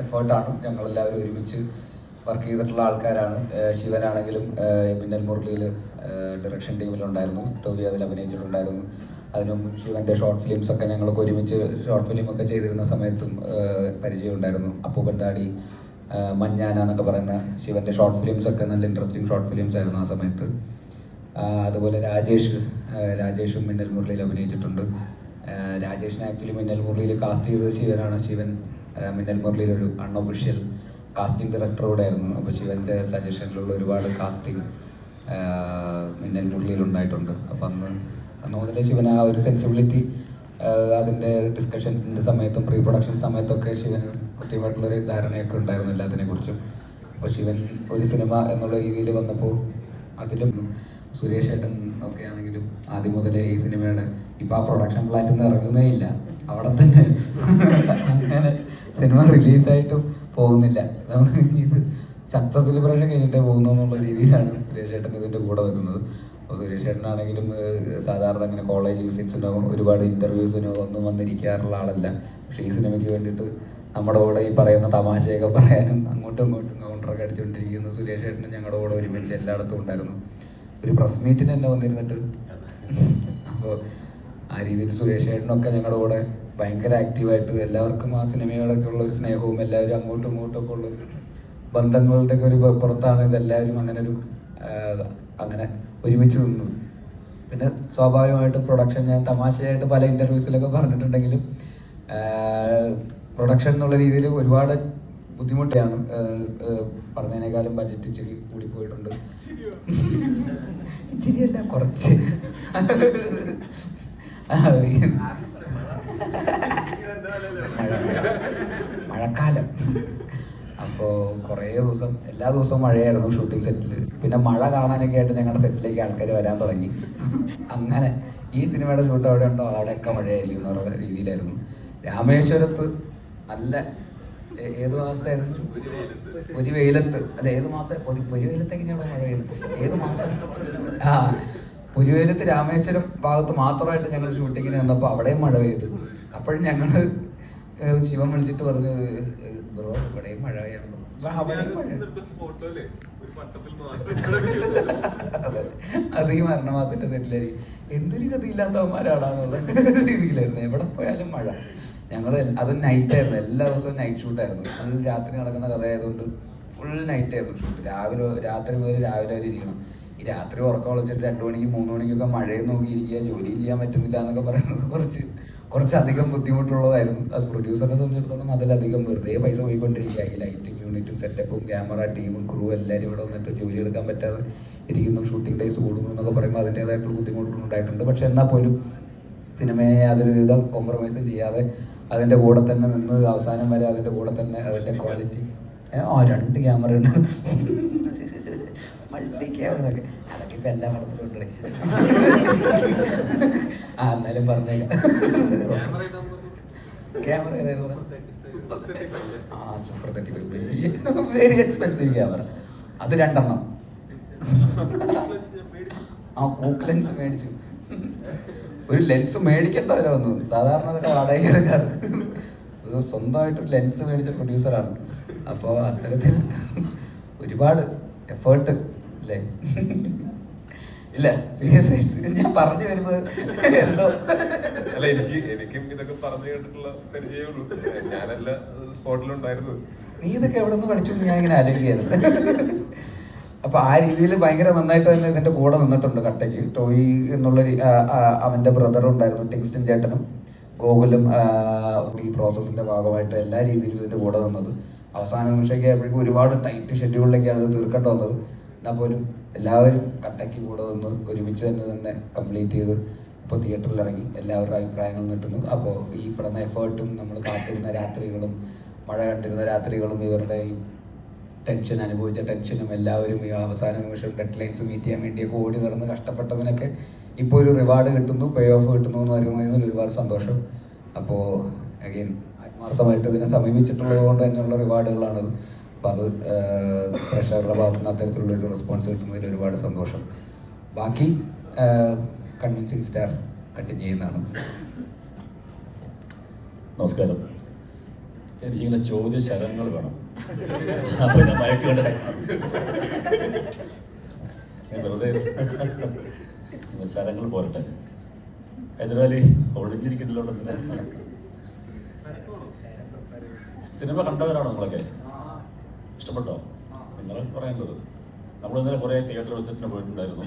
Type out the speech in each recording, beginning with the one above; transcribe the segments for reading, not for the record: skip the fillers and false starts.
എഫേർട്ടാണ്. ഞങ്ങളെല്ലാവരും ഒരുമിച്ച് വർക്ക് ചെയ്തിട്ടുള്ള ആൾക്കാരാണ്. ശിവനാണെങ്കിലും മിന്നൽ മുരളിയിൽ ഡയറക്ഷൻ ടീമിലുണ്ടായിരുന്നു, ടോബി അതിൽ അഭിനയിച്ചിട്ടുണ്ടായിരുന്നു. അതിനും ശിവൻ്റെ ഷോർട്ട് ഫിലിംസൊക്കെ ഞങ്ങൾക്ക് ഒരുമിച്ച് ഷോർട്ട് ഫിലിമൊക്കെ ചെയ്തിരുന്ന സമയത്തും പരിചയം ഉണ്ടായിരുന്നു. അപ്പൂപ്പൻ താടി, മഞ്ഞാന എന്നൊക്കെ പറയുന്ന ശിവൻ്റെ ഷോർട്ട് ഫിലിംസൊക്കെ നല്ല ഇൻട്രസ്റ്റിംഗ് ഷോർട്ട് ഫിലിംസ് ആയിരുന്നു ആ സമയത്ത്. അതുപോലെ രാജേഷും മിന്നൽ മുരളിയിൽ അഭിനയിച്ചിട്ടുണ്ട്. രാജേഷിനെ ആക്ച്വലി മിന്നൽ മുരളിയിൽ കാസ്റ്റ് ചെയ്തത് ശിവനാണ്. ശിവൻ മിന്നൽ മുരളിയിൽ ഒരു അൺഒഫീഷ്യൽ കാസ്റ്റിംഗ് ഡയറക്ടർ കൂടെ ആയിരുന്നു. അപ്പോൾ ശിവൻ്റെ സജഷനിലുള്ള ഒരുപാട് കാസ്റ്റിംഗ് മിന്നൽ മുരളിയിൽ ഉണ്ടായിട്ടുണ്ട്. അപ്പോൾ അന്ന് മുതലേ ശിവൻ ആ ഒരു സെൻസിബിലിറ്റി അതിൻ്റെ ഡിസ്കഷൻ്റെ സമയത്തും പ്രീ പ്രൊഡക്ഷൻ സമയത്തൊക്കെ ശിവന് കൃത്യമായിട്ടുള്ളൊരു ധാരണയൊക്കെ ഉണ്ടായിരുന്നു എല്ലാത്തിനെക്കുറിച്ചും. അപ്പോൾ ശിവൻ ഒരു സിനിമ എന്നുള്ള രീതിയിൽ വന്നപ്പോൾ അതിലും സുരേഷ് ഏട്ടൻ ഒക്കെ ആണെങ്കിലും ആദ്യം മുതലേ ഈ സിനിമയുടെ ഇപ്പം ആ പ്രൊഡക്ഷൻ പ്ലാനിൽ നിന്ന് ഇറങ്ങുന്നേ ഇല്ല, അവിടെ തന്നെ അങ്ങനെ സിനിമ റിലീസായിട്ടും പോകുന്നില്ല. ഇത് സക്സസ് സെലിബ്രേഷൻ കഴിഞ്ഞിട്ടേ പോകുന്നു എന്നുള്ള രീതിയിലാണ് സുരേഷ് ഏട്ടൻ ഇതിൻ്റെ കൂടെ വരുന്നത്. അപ്പോൾ സുരേഷ് ഏട്ടനാണെങ്കിലും സാധാരണ അങ്ങനെ കോളേജ് വിസിറ്റ്സിനോ ഒരുപാട് ഇൻ്റർവ്യൂസിനോ ഒന്നും വന്നിരിക്കാറുള്ള ആളല്ല. പക്ഷേ ഈ സിനിമയ്ക്ക് വേണ്ടിയിട്ട് നമ്മുടെ കൂടെ ഈ പറയുന്ന തമാശയൊക്കെ പറയാനും അങ്ങോട്ടും ഇങ്ങോട്ടും കൗണ്ടറൊക്കെ അടിച്ചുകൊണ്ടിരിക്കുന്ന സുരേഷ് ഏട്ടനും ഞങ്ങളുടെ കൂടെ ഒരുമിച്ച് എല്ലായിടത്തും ഉണ്ടായിരുന്നു. ഒരു പ്രസ് മീറ്റിന് തന്നെ വന്നിരുന്നിട്ട്. അപ്പോൾ ആ രീതിയിൽ സുരേഷ് ഏട്ടനൊക്കെ ഞങ്ങളുടെ കൂടെ ഭയങ്കര ആക്റ്റീവായിട്ട് എല്ലാവർക്കും ആ സിനിമയോടൊക്കെ ഉള്ള ഒരു സ്നേഹവും എല്ലാവരും അങ്ങോട്ടും ഇങ്ങോട്ടൊക്കെ ഉള്ളൊരു ബന്ധങ്ങളുടെ ഒക്കെ ഒരു പുറത്താണ് ഇതെല്ലാവരും അങ്ങനെ ഒരുമിച്ച് നിന്നു. പിന്നെ സ്വാഭാവികമായിട്ടും പ്രൊഡക്ഷൻ ഞാൻ തമാശയായിട്ട് പല ഇൻ്റർവ്യൂസിലൊക്കെ പറഞ്ഞിട്ടുണ്ടെങ്കിലും പ്രൊഡക്ഷൻ എന്നുള്ള രീതിയിൽ ഒരുപാട് ബുദ്ധിമുട്ടാണ്. പറഞ്ഞതിനേക്കാളും ബജറ്റ് ഇച്ചിരി കൂടിപ്പോയിട്ടുണ്ട്. ഇച്ചിരിയല്ല, കുറച്ച്. മഴക്കാലം അപ്പോൾ കുറേ ദിവസം എല്ലാ ദിവസവും മഴയായിരുന്നു ഷൂട്ടിംഗ് സെറ്റിൽ. പിന്നെ മഴ കാണാനൊക്കെ ആയിട്ട് ഞങ്ങളുടെ സെറ്റിലേക്ക് ആൾക്കാർ വരാൻ തുടങ്ങി. അങ്ങനെ ഈ സിനിമയുടെ ഷൂട്ട് എവിടെ ഉണ്ടോ അവിടെയൊക്കെ മഴയായിരിക്കും എന്നുള്ള രീതിയിലായിരുന്നു. രാമേശ്വരത്ത് നല്ല ഏത് മാസത്തായിരുന്നു? ഒരു വെയിലത്ത് അല്ല, ഏത് മാസം? പൊരിവെയിലത്ത് എങ്ങനെയാണ് മഴ പെയ്യുന്നത്? ഏത് മാസം? പുരുവേലത്ത് രാമേശ്വരം ഭാഗത്ത് മാത്രമായിട്ട് ഞങ്ങൾ ഷൂട്ടിങ്ങിന് വന്നപ്പോൾ അവിടെയും മഴ പെയ്തു. അപ്പോഴും ഞങ്ങൾ ശിവൻ വിളിച്ചിട്ട് പറഞ്ഞു, ബ്രോ ഇവിടെയും മഴ പെയ്യണം. അത് ഈ മരണമാസത്തെ സെറ്റിലായി എന്തൊരു ഗതിയില്ലാത്തവന്മാരാടാന്നുള്ള രീതിയിലായിരുന്നു. എവിടെ പോയാലും മഴ. ഞങ്ങൾ അത് നൈറ്റായിരുന്നു, എല്ലാ ദിവസവും നൈറ്റ് ഷൂട്ടായിരുന്നു. ഫുൾ രാത്രി നടക്കുന്ന കഥയായതുകൊണ്ട് ഫുൾ നൈറ്റായിരുന്നു ഷൂട്ട്. രാത്രി മുതൽ രാവിലെ വരെ ഇരിക്കണം. ഈ രാത്രി ഉറക്കം വിളിച്ചിട്ട് 2 മണിക്ക് 3 മണിക്കൊക്കെ മഴയെ നോക്കിയിരിക്കുക, ജോലി ചെയ്യാൻ പറ്റുന്നില്ല എന്നൊക്കെ പറയുന്നത് കുറച്ചധികം ബുദ്ധിമുട്ടുള്ളതായിരുന്നു. അത് പ്രൊഡ്യൂസറിനെ സംബന്ധിച്ചിടത്തോളം അതിലധികം വെറുതെ പൈസ പോയിക്കൊണ്ടിരിക്കുക. ഈ ലൈറ്റിംഗ് യൂണിറ്റും സെറ്റപ്പും ക്യാമറ ടീമും ക്രൂ എല്ലാവരും ഇവിടെ വന്നിട്ട് ജോലി എടുക്കാൻ പറ്റാതെ ഇരിക്കുന്നു, ഷൂട്ടിംഗ് ഡേയ്സ് കൂടുന്നു എന്നൊക്കെ പറയുമ്പോൾ അതിൻ്റേതായിട്ടുള്ള ബുദ്ധിമുട്ടുണ്ടായിട്ടുണ്ട്. പക്ഷെ എന്നാൽ പോലും സിനിമയെ യാതൊരു വിധ കോംപ്രമൈസും ചെയ്യാതെ അതിൻ്റെ കൂടെ തന്നെ നിന്ന് അവസാനം വരെ അതിൻ്റെ കൂടെ തന്നെ അതിൻ്റെ ക്വാളിറ്റി 2 ക്യാമറ ഉണ്ട്, മൾട്ടി ക്യാമറൊക്കെ അതൊക്കെ ഇപ്പം എല്ലാ പടത്തിലും ഉണ്ട്. എന്നാലും പറഞ്ഞേക്കാം. ക്യാമറ ഏതായിരുന്നു? Super 35, very expensive camera. അത് 2 എണ്ണം. കൂക്ക് ലെൻസ് മേടിച്ചു. ഒരു ലെൻസ് മേടിക്കേണ്ടവരോ വന്നു. സാധാരണ അതൊക്കെ വാടക എടുക്കാറ്. സ്വന്തമായിട്ടൊരു ലെൻസ് മേടിച്ച പ്രൊഡ്യൂസറാണ്. അപ്പോൾ അത്തരത്തിൽ ഒരുപാട് എഫേർട്ട് അല്ലേ? ഇല്ല, സീരിയസ് ആയിട്ട് ഞാൻ പറഞ്ഞു വരുമ്പോൾ എന്തോ അല്ല, എനിക്കും ഇതൊക്കെ പറഞ്ഞു കേട്ടിട്ടുള്ള പരിചയമുള്ളൂ. ഞാനല്ല സ്പോട്ടിലുണ്ടായിരുന്നത്. നീ ഇതൊക്കെ എവിടെ നിന്ന് പഠിച്ചു ഞാൻ ഇങ്ങനെ ആലോചിക്കായിരുന്നു. അപ്പൊ ആ രീതിയിൽ ഭയങ്കര നന്നായിട്ട് തന്നെ ഇതിന്റെ കൂടെ നിന്നിട്ടുണ്ട് കട്ടയ്ക്ക്. ടോയി എന്നുള്ളൊരു അവന്റെ ബ്രദറും ഉണ്ടായിരുന്നു, ടിങ്സ്റ്റൺ ചേട്ടനും ഗോകുലും ഈ പ്രോസസ്സിന്റെ ഭാഗമായിട്ട് എല്ലാ രീതിയിലും ഇതിന്റെ കൂടെ നിന്നത്. അവസാന നിമിഷമൊക്കെ ആയപ്പോഴേക്കും ഒരുപാട് ടൈറ്റ് ഷെഡ്യൂളിലേക്കാണ് ഇത് തീർക്കേണ്ടി വന്നത്. എന്നാൽ പോലും എല്ലാവരും കട്ടയ്ക്ക് കൂടെ നിന്ന് ഒരുമിച്ച് തന്നെ കംപ്ലീറ്റ് ചെയ്ത് ഇപ്പോൾ തിയേറ്ററിൽ ഇറങ്ങി എല്ലാവരുടെ അഭിപ്രായങ്ങൾ കിട്ടുന്നു. അപ്പോൾ ഈ പെടുന്ന എഫേർട്ടും നമ്മൾ കാത്തിരുന്ന രാത്രികളും മഴ കണ്ടിരുന്ന രാത്രികളും ഇവരുടെ ഈ ടെൻഷൻ അനുഭവിച്ച ടെൻഷനും എല്ലാവരും ഈ അവസാന നിമിഷം ഡെഡ് ലൈൻസ് മീറ്റ് ചെയ്യാൻ വേണ്ടിയൊക്കെ ഓടി നടന്ന് കഷ്ടപ്പെട്ടതിനൊക്കെ ഇപ്പോൾ ഒരു റിവാർഡ് കിട്ടുന്നു, പേ ഓഫ് കിട്ടുന്നു എന്ന് പറയുന്നതിൽ ഒരുപാട് സന്തോഷം. അപ്പോൾ അഗെയിൻ ആത്മാർത്ഥമായിട്ട് ഇതിനെ സമീപിച്ചിട്ടുള്ളത് കൊണ്ട് തന്നെയുള്ള റിവാർഡുകളാണത്. അപ്പോൾ അത് പ്രഷറുടെ ഭാഗത്തു നിന്ന് അത്തരത്തിലുള്ളൊരു റെസ്പോൺസ് കിട്ടുന്നതിൽ ഒരുപാട് സന്തോഷം. ബാക്കി കൺവിൻസിങ് സ്റ്റാർ കണ്ടിന്യൂ ചെയ്യുന്നതാണ്. നമസ്കാരം. എനിക്കിങ്ങനെ ചോദ്യശരങ്ങൾ വേണം. അപ്പം ഞാൻ മയക്കേണ്ട വെറുതെ ശരങ്ങൾ പോരട്ടെ. ഹൈദരാലി ഒളിഞ്ഞിരിക്കുന്നില്ലോ. സിനിമ കണ്ടവരാണോ നിങ്ങളൊക്കെ? ഇഷ്ടപ്പെട്ടോ? നിങ്ങൾ പറയേണ്ടത്. നമ്മളിന്നലെ കുറേ തിയേറ്റർ വിസിറ്റിന് പോയിട്ടുണ്ടായിരുന്നു.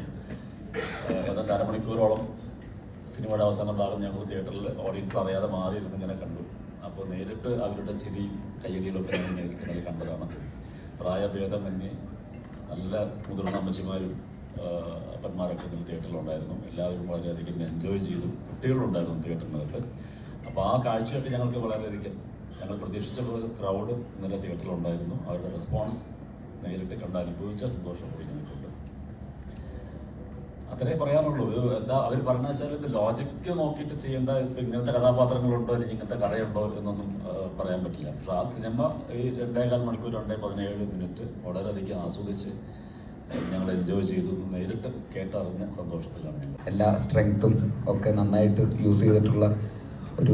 ഏതാണ്ട് അരമണിക്കൂറോളം സിനിമയുടെ അവസാന ഭാഗം ഞങ്ങൾ തിയേറ്ററിൽ ഓഡിയൻസ് അറിയാതെ മാറി ഇരുന്ന് ഇങ്ങനെ കണ്ടു. അപ്പോൾ നേരിട്ട് അവരുടെ ചിരിയും കയ്യടികളൊക്കെ ഞാൻ നേരിട്ട് നല്ല കണ്ടതാണ്. പ്രായഭേദമന്യേ നല്ല മുതിർന്ന അമ്മച്ചിമാരും അപ്പന്മാരൊക്കെ ഇന്നലെ തിയേറ്ററിലുണ്ടായിരുന്നു. എല്ലാവരും വളരെയധികം എൻജോയ് ചെയ്തു. കുട്ടികളുണ്ടായിരുന്നു തിയേറ്ററിനകത്ത്. അപ്പോൾ ആ കാഴ്ചയൊക്കെ ഞങ്ങൾക്ക് വളരെയധികം ഞങ്ങൾ പ്രതീക്ഷിച്ച ക്രൗഡ് ഇന്നലെ തിയേറ്ററിലുണ്ടായിരുന്നു. അവരുടെ റെസ്പോൺസ് നേരിട്ട് കണ്ട് അനുഭവിച്ച സന്തോഷം കൂടി ഞങ്ങൾക്കുണ്ട്. അത്രേ പറയാനുള്ളൂ. എന്താ അവർ പറഞ്ഞ വെച്ചാൽ ഇത് ലോജിക്ക് നോക്കിയിട്ട് ചെയ്യേണ്ട, ഇപ്പം ഇങ്ങനത്തെ കഥാപാത്രങ്ങളുണ്ടോ അല്ലെങ്കിൽ ഇങ്ങനത്തെ കഥയുണ്ടോ എന്നൊന്നും പറയാൻ പറ്റില്ല. പക്ഷെ ആ സിനിമ ഈ 2.25 മണിക്കൂർ 2:17 മിനിറ്റ് വളരെയധികം ആസ്വദിച്ച് ഞങ്ങൾ എൻജോയ് ചെയ്തു. നേരിട്ട് കേട്ടറിഞ്ഞ സന്തോഷത്തിലാണ് ഞങ്ങൾ. എല്ലാ സ്ട്രെങ്ത്തും ഒക്കെ നന്നായിട്ട് യൂസ് ചെയ്തിട്ടുള്ള ഒരു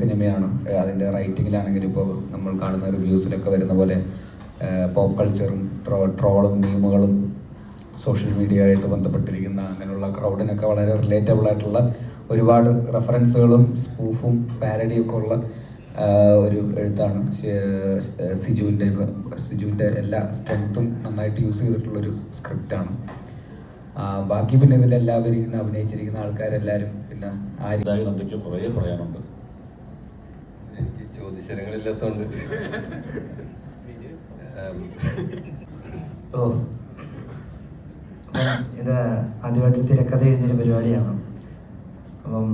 സിനിമയാണ്. അതിൻ്റെ റൈറ്റിങ്ങിലാണെങ്കിലും ഇപ്പോൾ നമ്മൾ കാണുന്ന റിവ്യൂസിലൊക്കെ വരുന്ന പോലെ പോപ്പ് കൾച്ചറും ട്രോളും മീമുകളും സോഷ്യൽ മീഡിയ ആയിട്ട് ബന്ധപ്പെട്ടിരിക്കുന്ന അങ്ങനെയുള്ള ക്രൗഡിനൊക്കെ വളരെ റിലേറ്റബിൾ ആയിട്ടുള്ള ഒരുപാട് റെഫറൻസുകളും പാരഡിയും ഒക്കെ ഉള്ള ഒരു എഴുത്താണ് സിജുവിൻ്റെ എല്ലാ സ്ട്രെങ്ത്തും നന്നായിട്ട് യൂസ് ചെയ്തിട്ടുള്ളൊരു സ്ക്രിപ്റ്റാണ്. ബാക്കി പിന്നെ ഇതിലെല്ലാവരും അഭിനയിച്ചിരിക്കുന്ന ആൾക്കാരെല്ലാവരും പിന്നെ എന്തൊക്കെയോ കുറേ പറയാനുണ്ട്. എനിക്ക് ചോദ്യശരങ്ങളില്ലാത്തതുകൊണ്ട് ഇത് ആദ്യമായിട്ട് തിരക്കഥ എഴുതിയൊരു പരിപാടിയാണ്. അപ്പം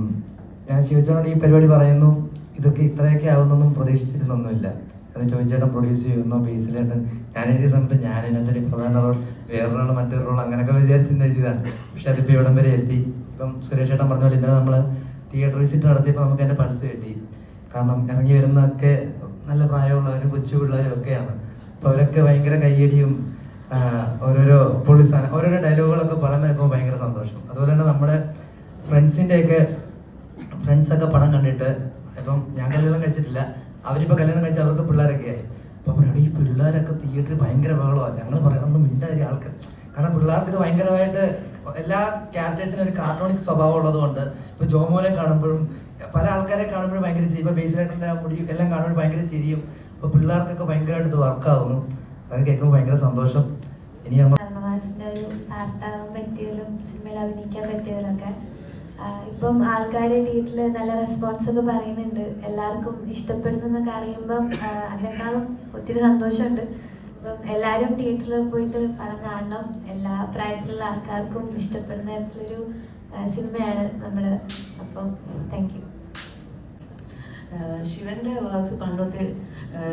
ഞാൻ ശിവചേട്ടനോട് ഈ പരിപാടി പറയുന്നു, ഇതൊക്കെ ഇത്രയൊക്കെ ആവുന്നൊന്നും പ്രതീക്ഷിച്ചിരുന്നൊന്നുമില്ല. അത് ചോദിച്ചേട്ടൻ പ്രൊഡ്യൂസ് ചെയ്യുന്നോ ബേസിലായിട്ട് ഞാൻ എഴുതിയ സമയത്ത് ഞാൻ ഇതിനകത്തൊരു പ്രധാന റോൾ, വേറൊരാൾ മറ്റൊരു റോൾ അങ്ങനെയൊക്കെ വിചാരിച്ചിരുന്ന് എഴുതിയതാണ്. പക്ഷെ അതിപ്പോൾ ഇവിടം വരെ എത്തി. ഇപ്പം സുരേഷ് ചേട്ടൻ പറഞ്ഞ പോലെ ഇന്നലെ നമ്മൾ തിയേറ്റർ വിസിറ്റ് നടത്തിയപ്പോൾ നമുക്ക് അതിൻ്റെ പൾസ് കിട്ടി. കാരണം ഇറങ്ങി വരുന്നതൊക്കെ നല്ല പ്രായമുള്ളവരും കൊച്ചു പിള്ളേരും ഒക്കെയാണ്. അപ്പോൾ അവരൊക്കെ ഭയങ്കര കയ്യടിയും ഓരോരോ ഓരോരോ ഡയലോഗുകളൊക്കെ പറയുന്നത് ഇപ്പോൾ ഭയങ്കര സന്തോഷം. അതുപോലെ തന്നെ നമ്മുടെ ഫ്രണ്ട്സൊക്കെ പടം കണ്ടിട്ട്, ഇപ്പം ഞാൻ കല്യാണം കഴിച്ചിട്ടില്ല, അവരിപ്പോൾ കല്യാണം കഴിച്ച അവർക്ക് പിള്ളേരൊക്കെ ആയി. അപ്പം അവരോട് ഈ പിള്ളേരൊക്കെ തിയേറ്ററിൽ ഭയങ്കര ബഹളമാണ്. ഞങ്ങൾ പറയണമെന്ന് മിണ്ടായി ആൾക്ക്. കാരണം പിള്ളേർക്ക് ഇത് ഭയങ്കരമായിട്ട് എല്ലാ ക്യാരക്ടേഴ്സിനും ഒരു കാർട്ടൂണിക് സ്വഭാവം ഉള്ളതുകൊണ്ട് ഇപ്പോൾ ജോമോനെ കാണുമ്പോഴും പല ആൾക്കാരെ കാണുമ്പോഴും ഭയങ്കര ചിരി, ഇപ്പോൾ ബേസിലായിട്ടിൻ്റെ മുടി എല്ലാം കാണുമ്പോൾ ഭയങ്കര ചിരിയും. അപ്പോൾ പിള്ളേർക്കൊക്കെ ഭയങ്കരമായിട്ട് ഇത് വർക്കാവുന്നു. അത് കേൾക്കുമ്പോൾ ഭയങ്കര സന്തോഷം. ഇനി ഒരു ആർട്ടാകാൻ പറ്റിയതിലും സിനിമയിൽ അഭിനയിക്കാൻ പറ്റിയതിലൊക്കെ ഇപ്പം ആൾക്കാർ തിയേറ്ററിൽ നല്ല റെസ്പോൺസ് ഒക്കെ പറയുന്നുണ്ട്. എല്ലാവർക്കും ഇഷ്ടപ്പെടുന്നൊക്കെ അറിയുമ്പം അതിനേക്കാളും ഒത്തിരി സന്തോഷമുണ്ട്. അപ്പം എല്ലാവരും തിയേറ്ററിൽ പോയിട്ട് പടം കാണണം. എല്ലാ പ്രായത്തിലുള്ള ആൾക്കാർക്കും ഇഷ്ടപ്പെടുന്ന തരത്തിലൊരു സിനിമയാണ് നമ്മൾ. അപ്പം താങ്ക് യു. ശിവന്റെ വർക്ക്സ് പണ്ടൊക്കെ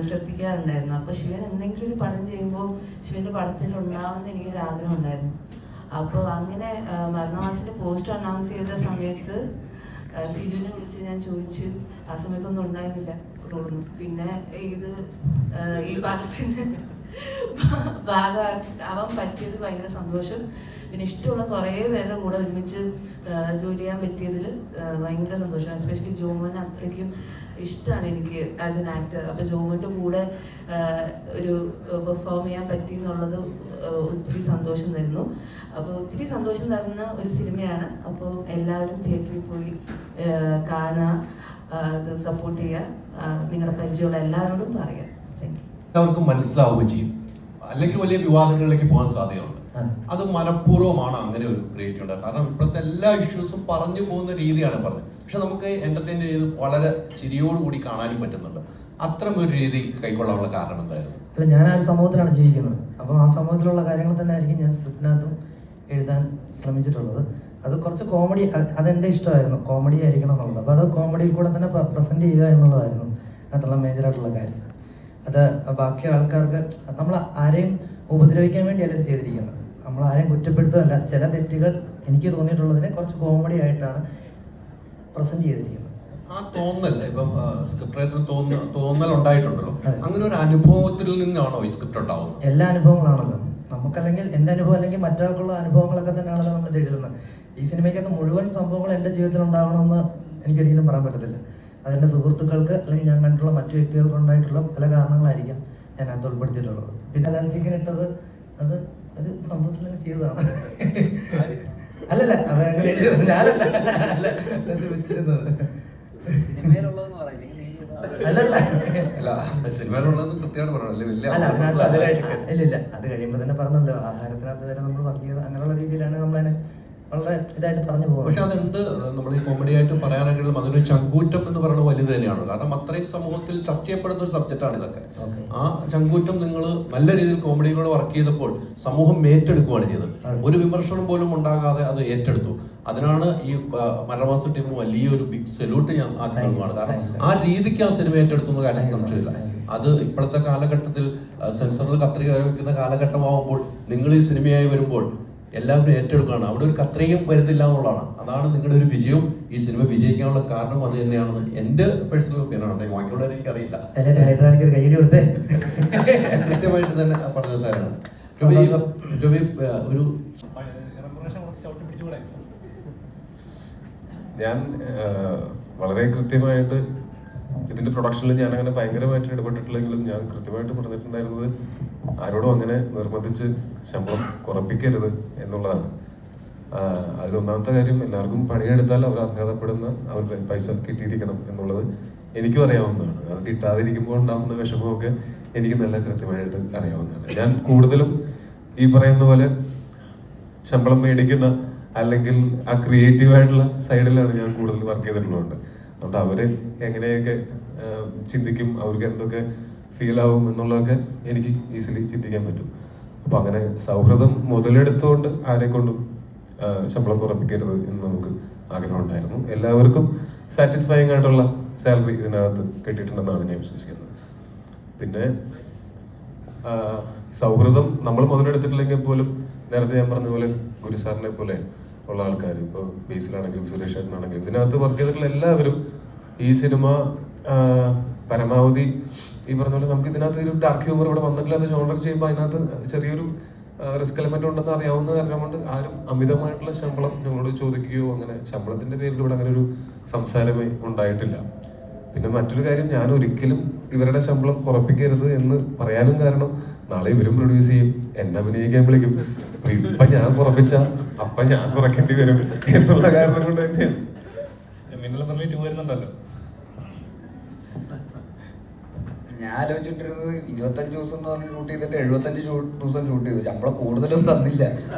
ശ്രദ്ധിക്കാറുണ്ടായിരുന്നു. അപ്പോൾ ശിവൻ എന്തെങ്കിലും ഒരു പടം ചെയ്യുമ്പോൾ ശിവന്റെ പടത്തിൽ ഉണ്ടാവുമെന്ന് എനിക്കൊരു ആഗ്രഹം ഉണ്ടായിരുന്നു. അപ്പോൾ അങ്ങനെ മരണവാസിന്റെ പോസ്റ്റർ അനൗൺസ് ചെയ്ത സമയത്ത് സിജുവിനെ വിളിച്ച് ഞാൻ ചോദിച്ചു. ആ സമയത്തൊന്നും ഉണ്ടായിരുന്നില്ല റോളൊന്നും. പിന്നെ ഈ പടത്തിന് ഭാഗമാവാൻ പറ്റിയത് ഭയങ്കര സന്തോഷം. പിന്നെ ഇഷ്ടമുള്ള കുറേ പേരുടെ കൂടെ ഒരുമിച്ച് ജോലി ചെയ്യാൻ പറ്റിയതിൽ ഭയങ്കര സന്തോഷം. എസ്പെഷ്യലി ജോമോനെ അത്രയ്ക്കും ഇഷ്ടമാണ് എനിക്ക് ആസ് എൻ ആക്ടർ. അപ്പോൾ ജോമോൻ്റെ കൂടെ ഒരു പെർഫോം ചെയ്യാൻ പറ്റി എന്നുള്ളത് ഒത്തിരി സന്തോഷം തരുന്നു. അപ്പോൾ ഒത്തിരി സന്തോഷം തരുന്ന ഒരു സിനിമയാണ്. അപ്പോൾ എല്ലാവരും തിയേറ്ററിൽ പോയി കാണുക, അത് സപ്പോർട്ട് ചെയ്യുക. നിങ്ങളുടെ പരിചയമുള്ള എല്ലാവരോടും പറയുക. Thank you. എല്ലാവർക്കും മനസ്സിലാവുകയും ചെയ്യും. അല്ലെങ്കിൽ വലിയ വിവാദങ്ങളിലേക്ക് പോകാൻ സാധ്യതയുണ്ട്. അത് മനഃപൂർവ്വമാണ് അങ്ങനെ ഒരു ക്രിയേറ്റ് ഉണ്ടാകുക. കാരണം ഇപ്പോഴത്തെ എല്ലാ ഇഷ്യൂസും പറഞ്ഞു പോകുന്ന രീതിയാണ് പറഞ്ഞത്. പക്ഷെ നമുക്ക് എന്റർടൈൻ ചെയ്ത് വളരെ ചിരിയോടുകൂടി കാണാനും പറ്റുന്നുണ്ട്. അത്തരം ഒരു രീതി കൈക്കൊള്ളാനുള്ള കാരണം എന്തായിരുന്നു? അല്ല, ഞാൻ ആ ഒരു സമൂഹത്തിലാണ് ജീവിക്കുന്നത്. അപ്പം ആ സമൂഹത്തിലുള്ള കാര്യങ്ങൾ തന്നെ ആയിരിക്കും ഞാൻ സ്ക്രിപ്റ്റിനകത്തും എഴുതാൻ ശ്രമിച്ചിട്ടുള്ളത്. അത് കുറച്ച് കോമഡി, അതെൻ്റെ ഇഷ്ടമായിരുന്നു, കോമഡി ആയിരിക്കണം എന്നുള്ളത്. അപ്പോൾ അത് കോമഡിയിൽ കൂടെ തന്നെ പ്രസൻറ്റ് ചെയ്യുക എന്നുള്ളതായിരുന്നു അതിനുള്ള മേജറായിട്ടുള്ള കാര്യം. അത് ബാക്കി ആൾക്കാർക്ക് നമ്മൾ ആരെയും ഉപദ്രവിക്കാൻ വേണ്ടിയല്ല ഇത് ചെയ്തിരിക്കുന്നത്. നമ്മൾ ആരെയും കുറ്റപ്പെടുത്തുകയല്ല. ചില തെറ്റുകൾ എനിക്ക് തോന്നിയിട്ടുള്ളതിനെ കുറച്ച് കോമഡി ആയിട്ടാണ് പ്രസന്റ് ചെയ്തിരിക്കുന്നത്. ആ തോന്നൽ ഇപ്പം സ്ക്രിപ്റ്റ് റൈറ്ററിന് തോന്നൽ ഉണ്ടായിട്ടുണ്ടല്ലോ, അങ്ങനെ ഒരു അനുഭവത്തിൽ നിന്നാണോ ഈ സ്ക്രിപ്റ്റ് ഉണ്ടാവുന്നത്? എല്ലാ അനുഭവങ്ങളാണല്ലോ നമുക്കല്ലെങ്കിൽ എൻ്റെ അനുഭവം അല്ലെങ്കിൽ മറ്റൊരാൾക്കുള്ള അനുഭവങ്ങളൊക്കെ തന്നെയാണല്ലോ നമ്മൾ എഴുതുന്നത്. ഈ സിനിമയ്ക്കകത്ത് മുഴുവൻ സംഭവങ്ങൾ എൻ്റെ ജീവിതത്തിൽ ഉണ്ടാവണമെന്ന് എനിക്കൊരിക്കലും പറയാൻ പറ്റത്തില്ല. അതെൻ്റെ സുഹൃത്തുക്കൾക്ക് അല്ലെങ്കിൽ ഞാൻ കണ്ടിട്ടുള്ള മറ്റു വ്യക്തികൾക്ക് ഉണ്ടായിട്ടുള്ള പല കാരണങ്ങളായിരിക്കാം ഞാൻ അത് ഉൾപ്പെടുത്തിയിട്ടുള്ളത്. പിന്നെ അലർജിക്കൻ ഇട്ടത് അത് ഒരു സംഭവത്തിൽ ചെയ്തതാണ്. അല്ലല്ല, അത് അങ്ങനെ എഴുതിയത് ഞാനല്ല, അല്ല അത് വെച്ചിരുന്നത്. അല്ലല്ല അല്ല സിനിമയിലുള്ളത് കൃത്യമായിട്ട് പറയണല്ലേ, വലിയ അല്ല അതിനകത്ത് ഇല്ല അത് കഴിയുമ്പോൾ തന്നെ പറഞ്ഞല്ലോ, ആഹാരത്തിനകത്ത് വരെ നമ്മൾ പറഞ്ഞത് അങ്ങനെയുള്ള രീതിയിലാണ് നമ്മളതിനെ വളരെ ഇതായിട്ട് പറഞ്ഞു പോകുന്നത്. പക്ഷെ അതെന്ത് നമ്മൾ ഈ കോമഡി ആയിട്ട് പറയാനായിട്ടുള്ള അതൊരു ചങ്കൂറ്റം എന്ന് പറയുന്നത് വലുത് തന്നെയാണ്. കാരണം അത്രയും സമൂഹത്തിൽ ചർച്ച ചെയ്യപ്പെടുന്ന ഒരു സബ്ജക്റ്റാണ് ഇതൊക്കെ. ആ ചങ്കൂറ്റം നിങ്ങൾ നല്ല രീതിയിൽ കോമഡിയിലൂടെ വർക്ക് ചെയ്തപ്പോൾ സമൂഹം ഏറ്റെടുക്കുകയാണ് ചെയ്തത്. ഒരു വിമർശനം പോലും ഉണ്ടാകാതെ അത് ഏറ്റെടുത്തു. അതിനാണ് ഈ മരണമാസ ടീം വലിയൊരു ബിഗ് സല്യൂട്ട് ഞാൻ ആദ്യം നൽകുകയാണ്. കാരണം ആ രീതിക്ക് ആ സിനിമ ഏറ്റെടുത്തുന്ന കാര്യം സംശയമില്ല. അത് ഇപ്പോഴത്തെ കാലഘട്ടത്തിൽ സെൻസറിൽ കത്രിക വെക്കുന്ന കാലഘട്ടമാകുമ്പോൾ നിങ്ങൾ ഈ സിനിമയായി വരുമ്പോൾ എല്ലാവരും ഏറ്റെടുക്കുകയാണ്. അവിടെ ഒരു കത്രയും വരുന്നില്ല എന്നുള്ളതാണ്. അതാണ് നിങ്ങളുടെ ഒരു വിജയവും ഈ സിനിമ വിജയിക്കാനുള്ള കാരണം അത് തന്നെയാണെന്ന് എൻ്റെ പേഴ്സണൽ ഒപ്പീനിയനാണ്. ബാക്കിയുള്ളവർ എനിക്കറിയില്ല. കൃത്യമായിട്ട് തന്നെ പറഞ്ഞ സാധനമാണ്. ഒരു ഞാൻ വളരെ കൃത്യമായിട്ട് ഇതിന്റെ പ്രൊഡക്ഷനിൽ ഞാൻ അങ്ങനെ ഭയങ്കരമായിട്ട് ഇടപെട്ടിട്ടില്ലെങ്കിലും ഞാൻ കൃത്യമായിട്ട് പറഞ്ഞിട്ടുണ്ടായിരുന്നത് ആരോടും അങ്ങനെ നിർബന്ധിച്ച് ശമ്പളം കുറപ്പിക്കരുത് എന്നുള്ളതാണ്. അതിലൊന്നാമത്തെ കാര്യം, എല്ലാവർക്കും പണിയെടുത്താൽ അവർ അർഹതപ്പെടുന്ന അവരുടെ പൈസ കിട്ടിയിരിക്കണം എന്നുള്ളത് എനിക്കും അറിയാവുന്നതാണ്. അത് കിട്ടാതിരിക്കുമ്പോൾ ഉണ്ടാകുന്ന വിഷമമൊക്കെ എനിക്ക് നല്ല കൃത്യമായിട്ട് അറിയാവുന്നതാണ്. ഞാൻ കൂടുതലും ഈ പറയുന്ന പോലെ ശമ്പളം മേടിക്കുന്ന അല്ലെങ്കിൽ ആ ക്രിയേറ്റീവായിട്ടുള്ള സൈഡിലാണ് ഞാൻ കൂടുതൽ വർക്ക് ചെയ്തിട്ടുള്ളത്. അതുകൊണ്ട് അവര് എങ്ങനെയൊക്കെ ചിന്തിക്കും, അവർക്ക് എന്തൊക്കെ ഫീൽ ആവും എന്നുള്ളതൊക്കെ എനിക്ക് ഈസിലി ചിന്തിക്കാൻ പറ്റും. അപ്പൊ അങ്ങനെ സൗഹൃദം മുതലെടുത്തുകൊണ്ട് ആരെക്കൊണ്ടും ശമ്പളം കുറപ്പിക്കരുത് എന്ന് നമുക്ക് ആഗ്രഹം ഉണ്ടായിരുന്നു. എല്ലാവർക്കും സാറ്റിസ്ഫൈങ് ആയിട്ടുള്ള സാലറി ഇതിനകത്ത് കിട്ടിയിട്ടുണ്ടെന്നാണ് ഞാൻ വിശ്വസിക്കുന്നത്. പിന്നെ സൗഹൃദം നമ്മൾ മുതലെടുത്തിട്ടില്ലെങ്കിൽ പോലും നേരത്തെ ഞാൻ പറഞ്ഞ പോലെ ഗുരുസാറിനെ പോലെ ഉള്ള ആൾക്കാർ, ഇപ്പോൾ ബേസിലാണെങ്കിലും സുരേഷ് ഏട്ടനാണെങ്കിലും ഇതിനകത്ത് വർക്ക് ചെയ്തിട്ടുള്ള എല്ലാവരും ഈ സിനിമ പരമാവധി ഈ പറഞ്ഞ പോലെ നമുക്ക് ഇതിനകത്ത് ഒരു ഡാർക്ക് ഹ്യൂമർ ഇവിടെ വന്നിട്ടില്ല. അത് ജോണർ ചെയ്യുമ്പോൾ അതിനകത്ത് ചെറിയൊരു റിസ്ക് എലമെന്റ് ഉണ്ടെന്ന് അറിയാവുന്ന കാരണം കൊണ്ട് ആരും അമിതമായിട്ടുള്ള ശമ്പളം ഞങ്ങളോട് ചോദിക്കുകയോ അങ്ങനെ ശമ്പളത്തിന്റെ പേരിൽ ഇവിടെ അങ്ങനെ ഒരു സംസാരമേ ഉണ്ടായിട്ടില്ല. പിന്നെ മറ്റൊരു കാര്യം, ഞാൻ ഒരിക്കലും ഇവരുടെ ശമ്പളം കുറപ്പിക്കരുത് എന്ന് പറയാനും കാരണം നാളെ ഇവരും പ്രൊഡ്യൂസ് ചെയ്യും, എന്നെ അഭിനയിക്കാൻ വിളിക്കും. ഇപ്പൊ ഞാൻ കുറപ്പിച്ച അപ്പൊ ഞാൻ കുറയ്ക്കേണ്ടി വരും എന്നുള്ള കാരണം കൊണ്ട് തന്നെയാണ്. വരുന്നുണ്ടല്ലോ. ഞാൻ ആലോചിച്ചിട്ടിരുന്നത് 25 ദിവസം എന്ന് പറഞ്ഞ് ഷൂട്ട് ചെയ്തിട്ട് 75 ദിവസം ഷൂട്ട് ചെയ്തു. ശമ്പളം കൂടുതലൊന്നും തന്നില്ല,